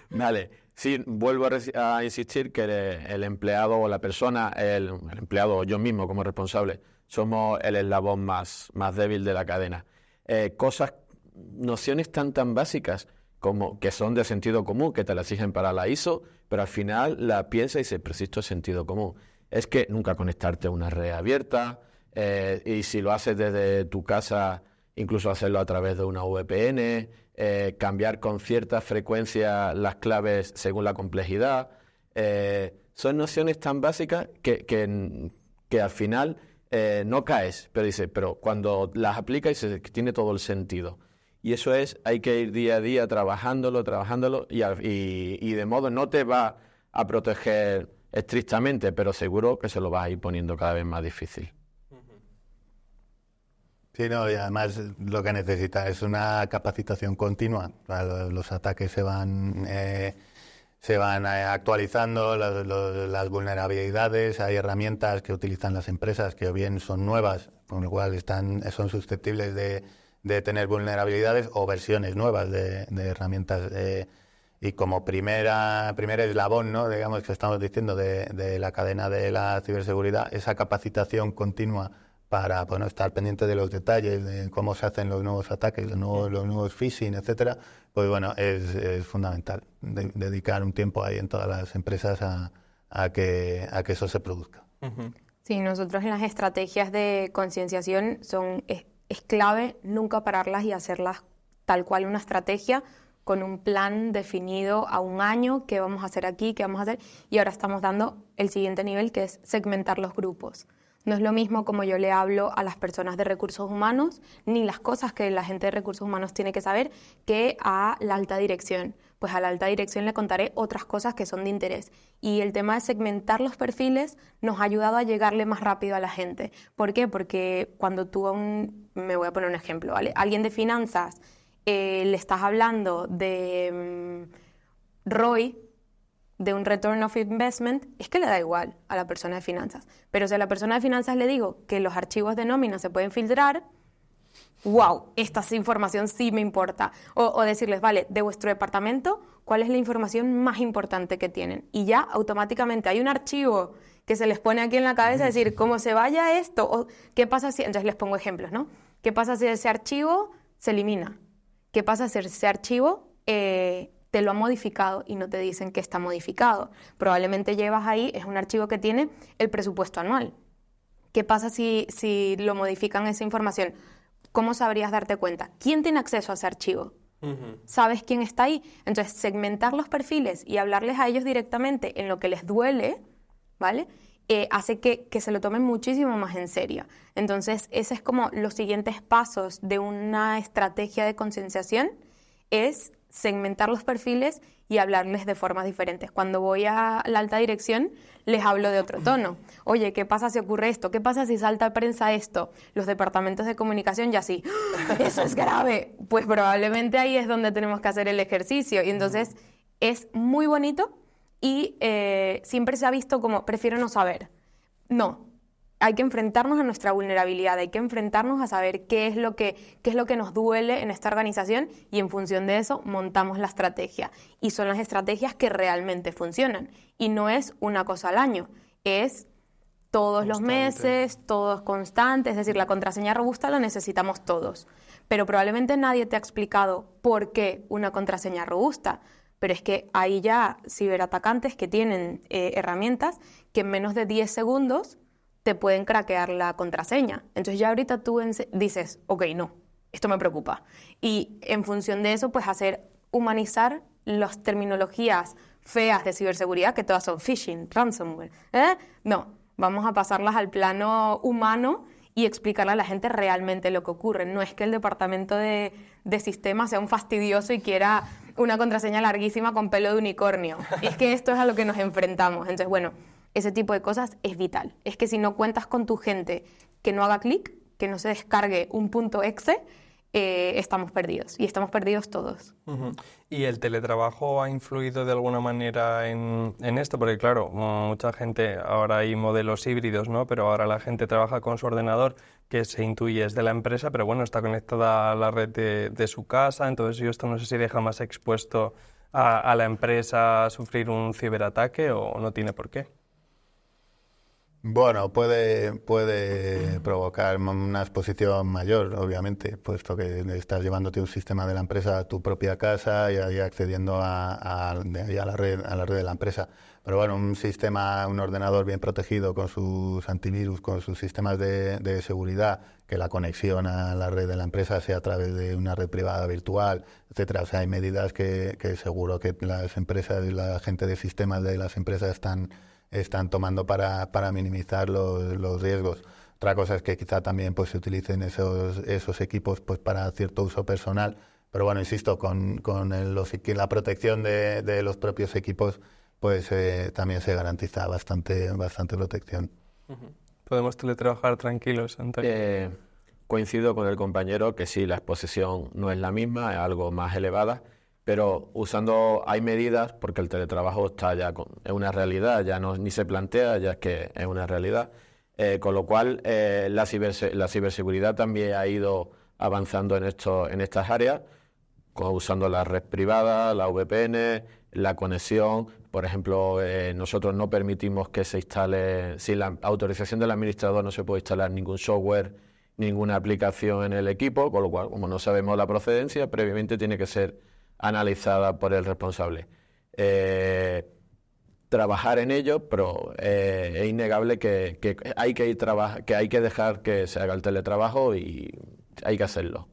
vale. Sí, vuelvo a insistir que el empleado o la persona, el empleado o yo mismo como responsable, somos el eslabón más débil de la cadena. Nociones tan básicas como que son de sentido común, que te las exigen para la ISO, pero al final la piensa y dice, pero si esto es sentido común. Es que nunca conectarte a una red abierta, y si lo haces desde tu casa, incluso hacerlo a través de una VPN, cambiar con cierta frecuencia las claves según la complejidad. Son nociones tan básicas que al final no caes, pero dices, pero cuando las aplicas dices que tiene todo el sentido. Y eso hay que ir día a día trabajándolo y de modo no te va a proteger estrictamente, pero seguro que se lo vas a ir poniendo cada vez más difícil. Sí, no, y además lo que necesita es una capacitación continua. Los ataques se van actualizando, las vulnerabilidades, hay herramientas que utilizan las empresas que o bien son nuevas, con lo cual son susceptibles de tener vulnerabilidades o versiones nuevas de herramientas. Y como primer eslabón, ¿no? Digamos que estamos diciendo de la cadena de la ciberseguridad, esa capacitación continua para estar pendiente de los detalles, de cómo se hacen los nuevos ataques, los nuevos phishing, etcétera, pues bueno, es fundamental dedicar un tiempo ahí en todas las empresas a que eso se produzca. Sí, nosotros en las estrategias de concienciación es clave nunca pararlas y hacerlas tal cual una estrategia con un plan definido a un año, qué vamos a hacer aquí, qué vamos a hacer, y ahora estamos dando el siguiente nivel, que es segmentar los grupos. No es lo mismo como yo le hablo a las personas de recursos humanos, ni las cosas que la gente de recursos humanos tiene que saber, que a la alta dirección. Pues a la alta dirección le contaré otras cosas que son de interés. Y el tema de segmentar los perfiles nos ha ayudado a llegarle más rápido a la gente. ¿Por qué? Porque cuando me voy a poner un ejemplo, ¿vale? Alguien de finanzas, le estás hablando de ROI, de un return of investment, es que le da igual a la persona de finanzas. Pero si a la persona de finanzas le digo que los archivos de nómina se pueden filtrar, wow, esta información sí me importa. O decirles, vale, de vuestro departamento, ¿cuál es la información más importante que tienen? Y ya automáticamente hay un archivo que se les pone aquí en la cabeza, decir, ¿cómo se vaya esto? O, ¿qué pasa si...? Entonces les pongo ejemplos, ¿no? ¿Qué pasa si ese archivo se elimina? ¿Qué pasa si ese archivo te lo han modificado y no te dicen que está modificado? Probablemente llevas ahí, es un archivo que tiene el presupuesto anual. ¿Qué pasa si lo modifican esa información? ¿Cómo sabrías darte cuenta? ¿Quién tiene acceso a ese archivo? ¿Sabes quién está ahí? Entonces, segmentar los perfiles y hablarles a ellos directamente en lo que les duele, ¿vale? Hace que se lo tomen muchísimo más en serio. Entonces, ese es como los siguientes pasos de una estrategia de concienciación, es segmentar los perfiles y hablarles de formas diferentes. Cuando voy a la alta dirección, les hablo de otro tono. Oye, ¿qué pasa si ocurre esto? ¿Qué pasa si salta a prensa esto? Los departamentos de comunicación ya sí. ¡Eso es grave! Pues probablemente ahí es donde tenemos que hacer el ejercicio. Y entonces es muy bonito y siempre se ha visto como, prefiero no saber. No. Hay que enfrentarnos a nuestra vulnerabilidad, hay que enfrentarnos a saber qué es lo que nos duele en esta organización y en función de eso montamos la estrategia. Y son las estrategias que realmente funcionan. Y no es una cosa al año, es todos los meses, todos constantes. Es decir, la contraseña robusta la necesitamos todos. Pero probablemente nadie te ha explicado por qué una contraseña robusta. Pero es que hay ya ciberatacantes que tienen herramientas que en menos de 10 segundos te pueden craquear la contraseña. Entonces ya ahorita tú dices, ok, no, esto me preocupa. Y en función de eso, pues humanizar las terminologías feas de ciberseguridad, que todas son phishing, ransomware. No, vamos a pasarlas al plano humano y explicarle a la gente realmente lo que ocurre. No es que el departamento de sistemas sea un fastidioso y quiera una contraseña larguísima con pelo de unicornio. Es que esto es a lo que nos enfrentamos. Entonces, bueno, ese tipo de cosas es vital. Es que si no cuentas con tu gente que no haga clic, que no se descargue un .exe, estamos perdidos. Y estamos perdidos todos. ¿Y el teletrabajo ha influido de alguna manera en esto? Porque claro, mucha gente, ahora hay modelos híbridos, ¿no? Pero ahora la gente trabaja con su ordenador, que se intuye es de la empresa, pero bueno, está conectada a la red de su casa. Entonces esto no sé si deja más expuesto a la empresa a sufrir un ciberataque o no tiene por qué. Bueno, puede provocar una exposición mayor, obviamente, puesto que estás llevándote un sistema de la empresa a tu propia casa y ahí accediendo a la red de la empresa. Pero bueno, un ordenador bien protegido con sus antivirus, con sus sistemas de seguridad, que la conexión a la red de la empresa sea a través de una red privada virtual, etcétera. O sea, hay medidas que seguro que las empresas y la gente de sistemas de las empresas están tomando para minimizar los riesgos. Otra cosa es que quizá también pues se utilicen esos equipos pues para cierto uso personal, pero bueno, insisto, con la protección de los propios equipos pues también se garantiza bastante protección. ¿Podemos teletrabajar tranquilos, Antonio? Coincido con el compañero que sí, la exposición no es la misma, es algo más elevada, pero hay medidas, porque el teletrabajo está ya es una realidad, ya ni se plantea, ya es que es una realidad, con lo cual la ciberseguridad también ha ido avanzando en estas áreas, usando la red privada, la VPN, la conexión. Por ejemplo, nosotros no permitimos que se instale, sin la autorización del administrador no se puede instalar ningún software, ninguna aplicación en el equipo, con lo cual, como no sabemos la procedencia, previamente tiene que ser analizada por el responsable. Trabajar en ello, pero es innegable que hay que dejar que se haga el teletrabajo y hay que hacerlo.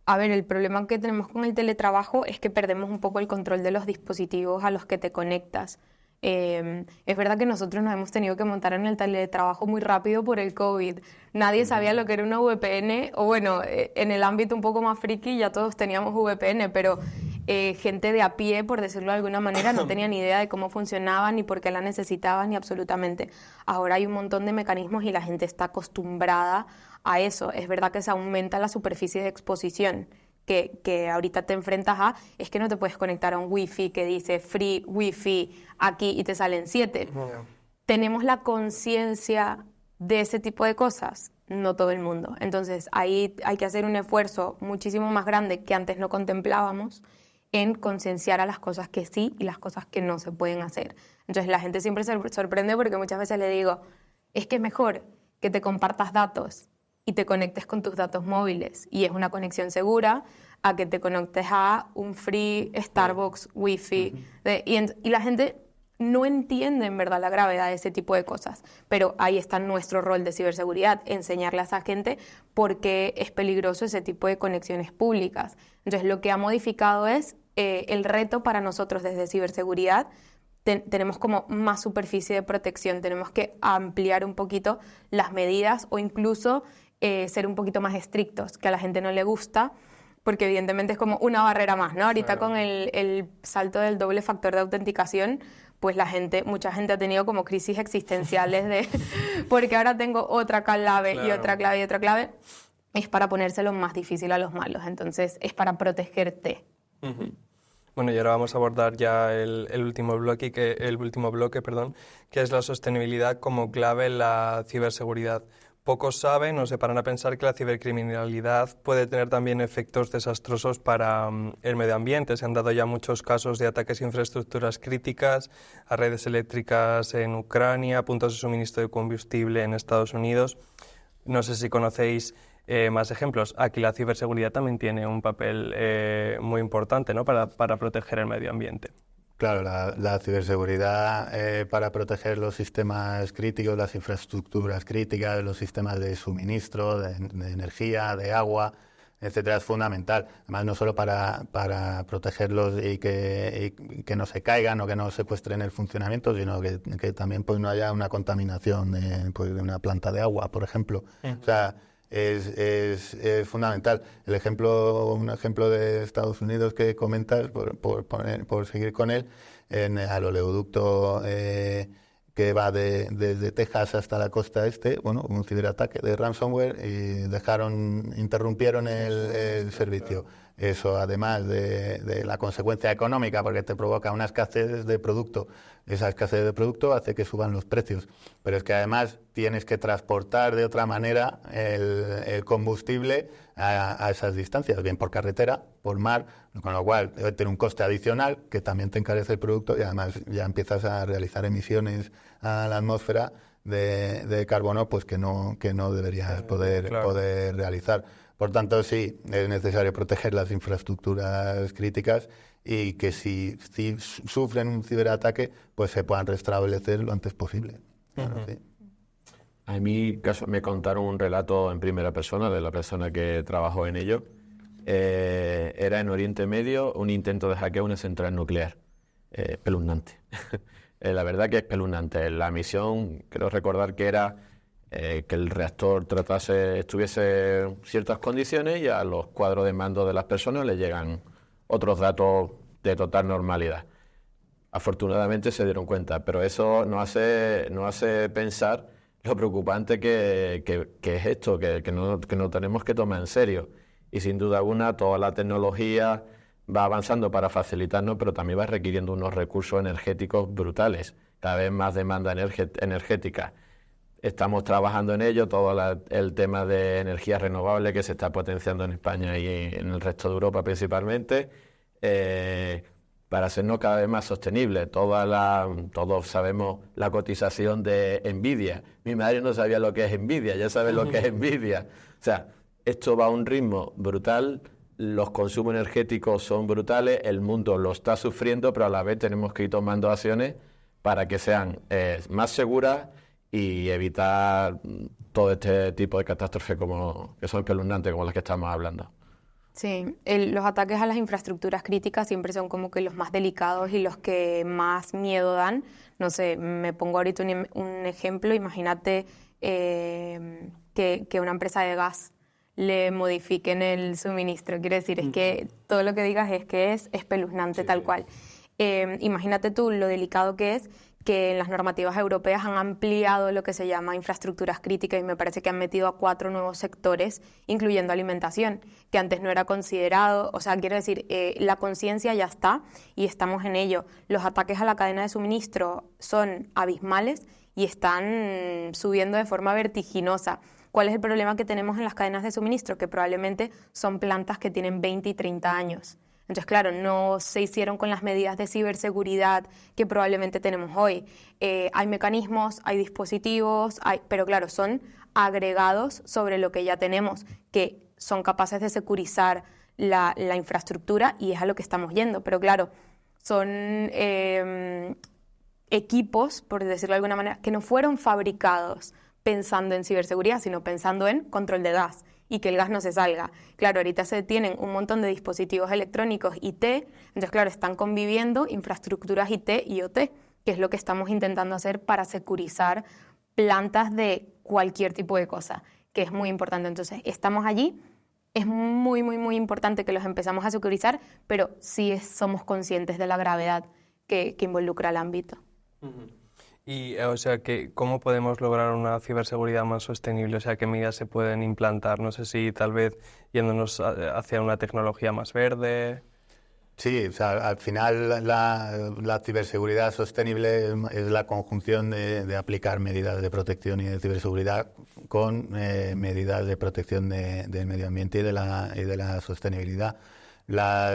A ver, el problema que tenemos con el teletrabajo es que perdemos un poco el control de los dispositivos a los que te conectas. Es verdad que nosotros nos hemos tenido que montar en el teletrabajo muy rápido por el COVID. Nadie sabía lo que era una VPN, o bueno, en el ámbito un poco más friki ya todos teníamos VPN, pero gente de a pie, por decirlo de alguna manera, no tenía ni idea de cómo funcionaba, ni por qué la necesitaban, ni absolutamente. Ahora hay un montón de mecanismos y la gente está acostumbrada a eso. Es verdad que se aumenta la superficie de exposición, que ahorita te enfrentas es que no te puedes conectar a un wifi que dice free wifi aquí y te salen 7. Tenemos la conciencia de ese tipo de cosas, no todo el mundo. Entonces, ahí hay que hacer un esfuerzo muchísimo más grande que antes no contemplábamos en concienciar a las cosas que sí y las cosas que no se pueden hacer. Entonces, la gente siempre se sorprende porque muchas veces le digo, es que es mejor que te compartas datos y te conectes con tus datos móviles, y es una conexión segura, a que te conectes a un free Starbucks Wi-Fi. Y la gente no entiende en verdad la gravedad de ese tipo de cosas, pero ahí está nuestro rol de ciberseguridad, enseñarle a esa gente por qué es peligroso ese tipo de conexiones públicas. Entonces, lo que ha modificado es el reto para nosotros desde ciberseguridad. Tenemos como más superficie de protección, tenemos que ampliar un poquito las medidas o incluso ser un poquito más estrictos, que a la gente no le gusta, porque evidentemente es como una barrera más, ¿no? Ahorita con el salto del doble factor de autenticación, pues mucha gente ha tenido como crisis existenciales de porque ahora tengo otra clave y otra clave y otra clave. Es para ponérselo más difícil a los malos, entonces es para protegerte. Uh-huh. Bueno, y ahora vamos a abordar ya el último bloque, que es la sostenibilidad como clave en la ciberseguridad. Pocos saben o se paran a pensar que la cibercriminalidad puede tener también efectos desastrosos para el medio ambiente. Se han dado ya muchos casos de ataques a infraestructuras críticas, a redes eléctricas en Ucrania, puntos de suministro de combustible en Estados Unidos. No sé si conocéis más ejemplos. Aquí la ciberseguridad también tiene un papel muy importante, ¿no?, para proteger el medio ambiente. Claro, la ciberseguridad para proteger los sistemas críticos, las infraestructuras críticas, los sistemas de suministro, de energía, de agua, etcétera, es fundamental. Además, no solo para protegerlos y que no se caigan o que no secuestren el funcionamiento, sino que también pues no haya una contaminación de una planta de agua, por ejemplo. O sea, es fundamental. Un ejemplo de Estados Unidos que comentas, por seguir con él, al oleoducto que va desde Texas hasta la costa este, un ciberataque de ransomware, y interrumpieron el servicio. Eso, además de la consecuencia económica, porque te provoca una escasez de producto. Esa escasez de producto hace que suban los precios. Pero es que además tienes que transportar de otra manera el combustible a esas distancias, bien por carretera, por mar, con lo cual debe tener un coste adicional que también te encarece el producto, y además ya empiezas a realizar emisiones a la atmósfera de carbono pues que no deberías poder realizar. Por tanto, sí, es necesario proteger las infraestructuras críticas y que si sufren un ciberataque, pues se puedan restablecer lo antes posible. Claro, sí. A mí me contaron un relato en primera persona de la persona que trabajó en ello. Era en Oriente Medio un intento de hackeo a una central nuclear. Espeluznante. La verdad que es espeluznante. La misión, creo recordar que era que el reactor estuviese en ciertas condiciones, y a los cuadros de mando de las personas le llegan otros datos de total normalidad. Afortunadamente se dieron cuenta, pero eso nos hace pensar lo preocupante que es esto, que no tenemos que tomar en serio. Y sin duda alguna toda la tecnología va avanzando para facilitarnos, pero también va requiriendo unos recursos energéticos brutales, cada vez más demanda energética. Estamos trabajando en ello, todo el tema de energía renovable que se está potenciando en España y en el resto de Europa principalmente, para hacernos cada vez más sostenibles. Todos sabemos la cotización de Nvidia. Mi madre no sabía lo que es Nvidia, ya sabe lo que es Nvidia. O sea, esto va a un ritmo brutal, los consumos energéticos son brutales, el mundo lo está sufriendo, pero a la vez tenemos que ir tomando acciones para que sean más seguras y evitar todo este tipo de catástrofes que son espeluznantes, como las que estamos hablando. Sí, los ataques a las infraestructuras críticas siempre son como que los más delicados y los que más miedo dan. No sé, me pongo ahorita un ejemplo. Imagínate que una empresa de gas le modifiquen el suministro. Quiero decir, es que todo lo que digas es que es espeluznante, sí, tal cual. Imagínate tú lo delicado que es que en las normativas europeas han ampliado lo que se llama infraestructuras críticas, y me parece que han metido a 4 nuevos sectores, incluyendo alimentación, que antes no era considerado. O sea, quiero decir, la conciencia ya está y estamos en ello. Los ataques a la cadena de suministro son abismales y están subiendo de forma vertiginosa. ¿Cuál es el problema que tenemos en las cadenas de suministro? Que probablemente son plantas que tienen 20 y 30 años. Entonces, claro, no se hicieron con las medidas de ciberseguridad que probablemente tenemos hoy. Hay mecanismos, hay dispositivos, pero claro, son agregados sobre lo que ya tenemos, que son capaces de securizar la infraestructura, y es a lo que estamos yendo. Pero claro, son equipos, por decirlo de alguna manera, que no fueron fabricados pensando en ciberseguridad, sino pensando en control de gas y que el gas no se salga. Claro, ahorita se tienen un montón de dispositivos electrónicos IT, entonces claro, están conviviendo infraestructuras IT y OT, que es lo que estamos intentando hacer para securizar plantas de cualquier tipo de cosa, que es muy importante. Entonces, estamos allí, es muy, muy, muy importante que los empezamos a securizar, pero sí somos conscientes de la gravedad que involucra el ámbito. Y, o sea, ¿cómo podemos lograr una ciberseguridad más sostenible? O sea, ¿qué medidas se pueden implantar? No sé si tal vez yéndonos hacia una tecnología más verde. Sí, o sea, al final la ciberseguridad sostenible es la conjunción de aplicar medidas de protección y de ciberseguridad con medidas de protección del medio ambiente y de la sostenibilidad. Las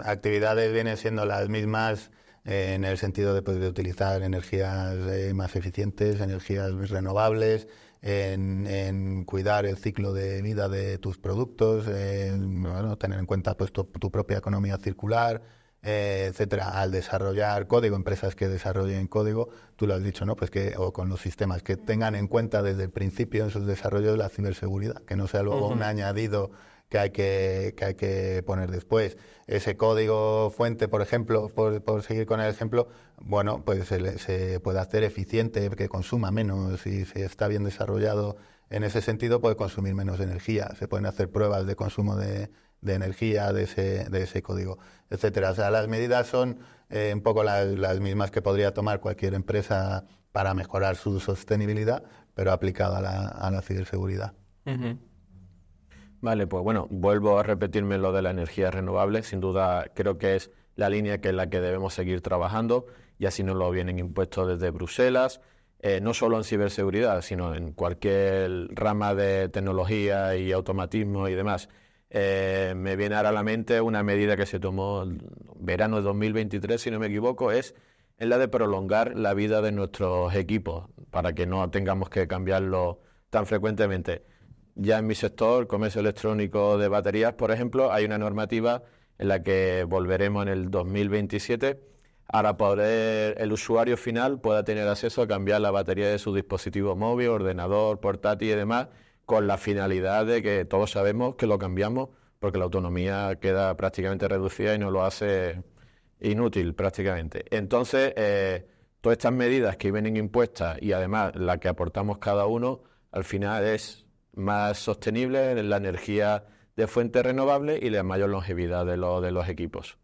actividades vienen siendo las mismas en el sentido de utilizar energías más eficientes, energías renovables, en cuidar el ciclo de vida de tus productos, tener en cuenta pues, tu propia economía circular, etcétera. Al desarrollar código, empresas que desarrollen código, tú lo has dicho, ¿no? Pues o con los sistemas que tengan en cuenta desde el principio en sus desarrollos la ciberseguridad, que no sea luego un añadido que hay que poner después. Ese código fuente, por ejemplo, por seguir con el ejemplo, bueno, pues se puede hacer eficiente, que consuma menos, y si está bien desarrollado en ese sentido puede consumir menos energía. Se pueden hacer pruebas de consumo de energía de ese código, etcétera. O sea, las medidas son un poco las mismas que podría tomar cualquier empresa para mejorar su sostenibilidad, pero aplicada a la ciberseguridad. Vale, pues bueno, vuelvo a repetirme lo de la energía renovable. Sin duda creo que es la línea en la que debemos seguir trabajando, y así nos lo vienen impuestos desde Bruselas, no solo en ciberseguridad, sino en cualquier rama de tecnología y automatismo y demás. Me viene ahora a la mente una medida que se tomó en verano de 2023, si no me equivoco, es la de prolongar la vida de nuestros equipos para que no tengamos que cambiarlo tan frecuentemente. Ya en mi sector, comercio electrónico de baterías, por ejemplo, hay una normativa en la que volveremos en el 2027 para poder el usuario final pueda tener acceso a cambiar la batería de su dispositivo móvil, ordenador, portátil y demás, con la finalidad de que todos sabemos que lo cambiamos porque la autonomía queda prácticamente reducida y nos lo hace inútil prácticamente. Entonces, todas estas medidas que vienen impuestas y además la que aportamos cada uno, al final es más sostenible en la energía de fuentes renovables y la mayor longevidad de los equipos.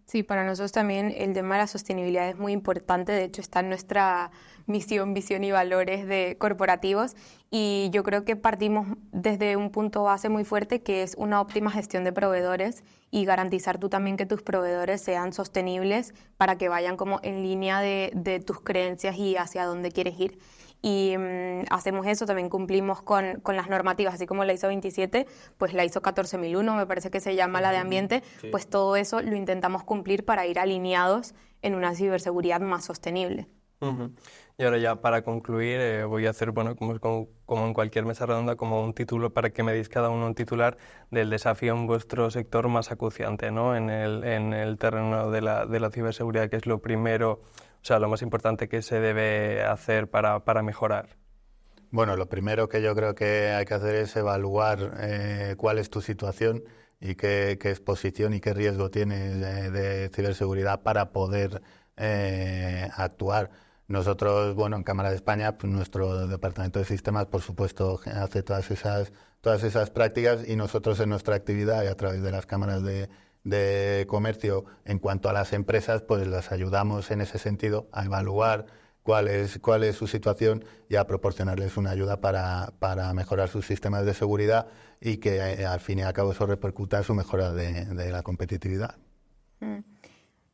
Sí, para nosotros también el tema de la sostenibilidad es muy importante. De hecho, está en nuestra misión, visión y valores de corporativos, y yo creo que partimos desde un punto base muy fuerte, que es una óptima gestión de proveedores y garantizar tú también que tus proveedores sean sostenibles para que vayan como en línea de tus creencias y hacia dónde quieres ir. Y hacemos eso, también cumplimos con las normativas, así como la ISO 27, pues la ISO 14001, me parece que se llama la de ambiente, sí. Pues todo eso lo intentamos cumplir para ir alineados en una ciberseguridad más sostenible. Y ahora ya para concluir voy a hacer, bueno, como en cualquier mesa redonda, como un título para que me deis cada uno un titular del desafío en vuestro sector más acuciante, ¿no? En el terreno de la ciberseguridad, que es lo primero, o sea, lo más importante que se debe hacer para mejorar. Bueno, lo primero que yo creo que hay que hacer es evaluar cuál es tu situación y qué exposición y qué riesgo tienes de ciberseguridad para poder actuar. Nosotros, bueno, en Cámara de España, pues nuestro departamento de sistemas, por supuesto, hace todas esas prácticas, y nosotros en nuestra actividad y a través de las cámaras de comercio, en cuanto a las empresas, pues las ayudamos en ese sentido a evaluar cuál es su situación y a proporcionarles una ayuda para mejorar sus sistemas de seguridad y que al fin y al cabo eso repercuta en su mejora de la competitividad.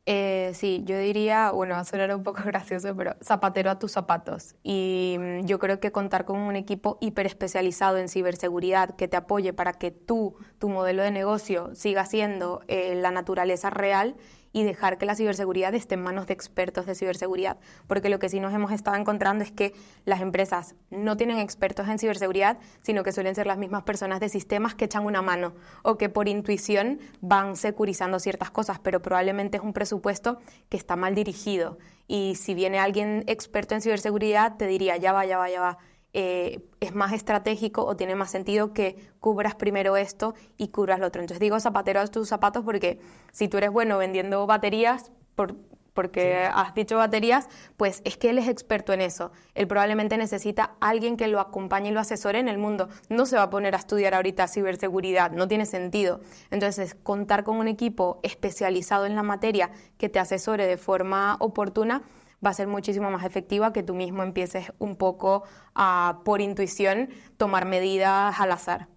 Sí, yo diría, bueno, va a sonar un poco gracioso, pero zapatero a tus zapatos. Y yo creo que contar con un equipo hiperespecializado en ciberseguridad que te apoye para que tu modelo de negocio siga siendo la naturaleza real y dejar que la ciberseguridad esté en manos de expertos de ciberseguridad. Porque lo que sí nos hemos estado encontrando es que las empresas no tienen expertos en ciberseguridad, sino que suelen ser las mismas personas de sistemas que echan una mano o que por intuición van securizando ciertas cosas, pero probablemente es un presupuesto que está mal dirigido. Y si viene alguien experto en ciberseguridad, te diría, ya va. Es más estratégico o tiene más sentido que cubras primero esto y cubras lo otro. Entonces digo zapatero a tus zapatos porque si tú eres bueno vendiendo baterías, porque sí, has dicho baterías, pues es que él es experto en eso. Él probablemente necesita a alguien que lo acompañe y lo asesore en el mundo. No se va a poner a estudiar ahorita ciberseguridad, no tiene sentido. Entonces, contar con un equipo especializado en la materia que te asesore de forma oportuna va a ser muchísimo más efectiva que tú mismo empieces un poco a, por intuición, tomar medidas al azar.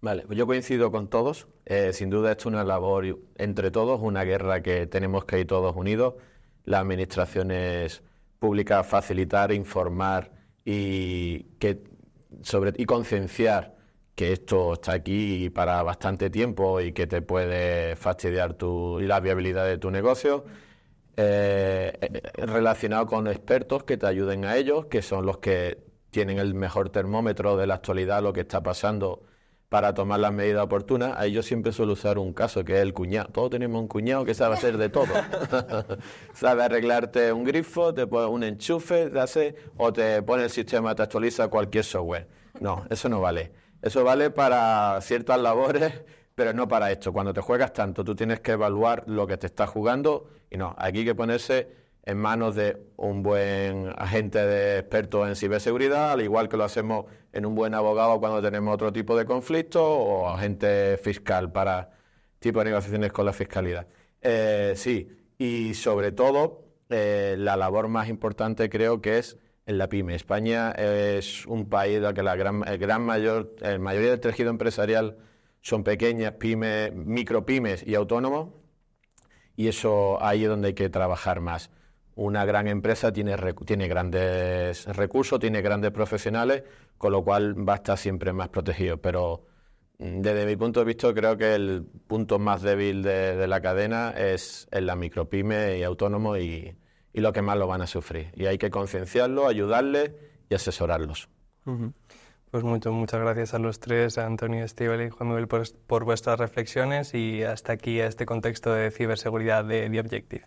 Vale, pues yo coincido con todos. Sin duda esto es una labor entre todos, una guerra que tenemos que ir todos unidos. Las administraciones públicas facilitar, informar y concienciar que esto está aquí para bastante tiempo y que te puede fastidiar la viabilidad de tu negocio. Relacionado con expertos que te ayuden a ellos, que son los que tienen el mejor termómetro de la actualidad, lo que está pasando para tomar las medidas oportunas. Ahí yo siempre suelo usar un caso que es el cuñado. Todos tenemos un cuñado que sabe hacer de todo. Sabe arreglarte un grifo, te pone un enchufe, o te pone el sistema, te actualiza cualquier software. No, eso no vale. Eso vale para ciertas labores, pero no para esto. Cuando te juegas tanto, tú tienes que evaluar lo que te estás jugando y no, aquí hay que ponerse en manos de un buen agente de expertos en ciberseguridad, al igual que lo hacemos en un buen abogado cuando tenemos otro tipo de conflicto o agente fiscal para tipo de negociaciones con la fiscalidad. Sí, y sobre todo la labor más importante creo que es en la pyme. España es un país en el que la mayoría del tejido empresarial son pequeñas pymes, micropymes y autónomos, y eso ahí es donde hay que trabajar más. Una gran empresa tiene grandes recursos, tiene grandes profesionales, con lo cual va a estar siempre más protegido. Pero desde mi punto de vista creo que el punto más débil de la cadena es en la micropyme y autónomo y lo que más lo van a sufrir. Y hay que concienciarlos, ayudarles y asesorarlos. Uh-huh. Pues muchas gracias a los tres, a Antonio, Estíbal y Juan Miguel, por vuestras reflexiones y hasta aquí este contexto de ciberseguridad de The Objective.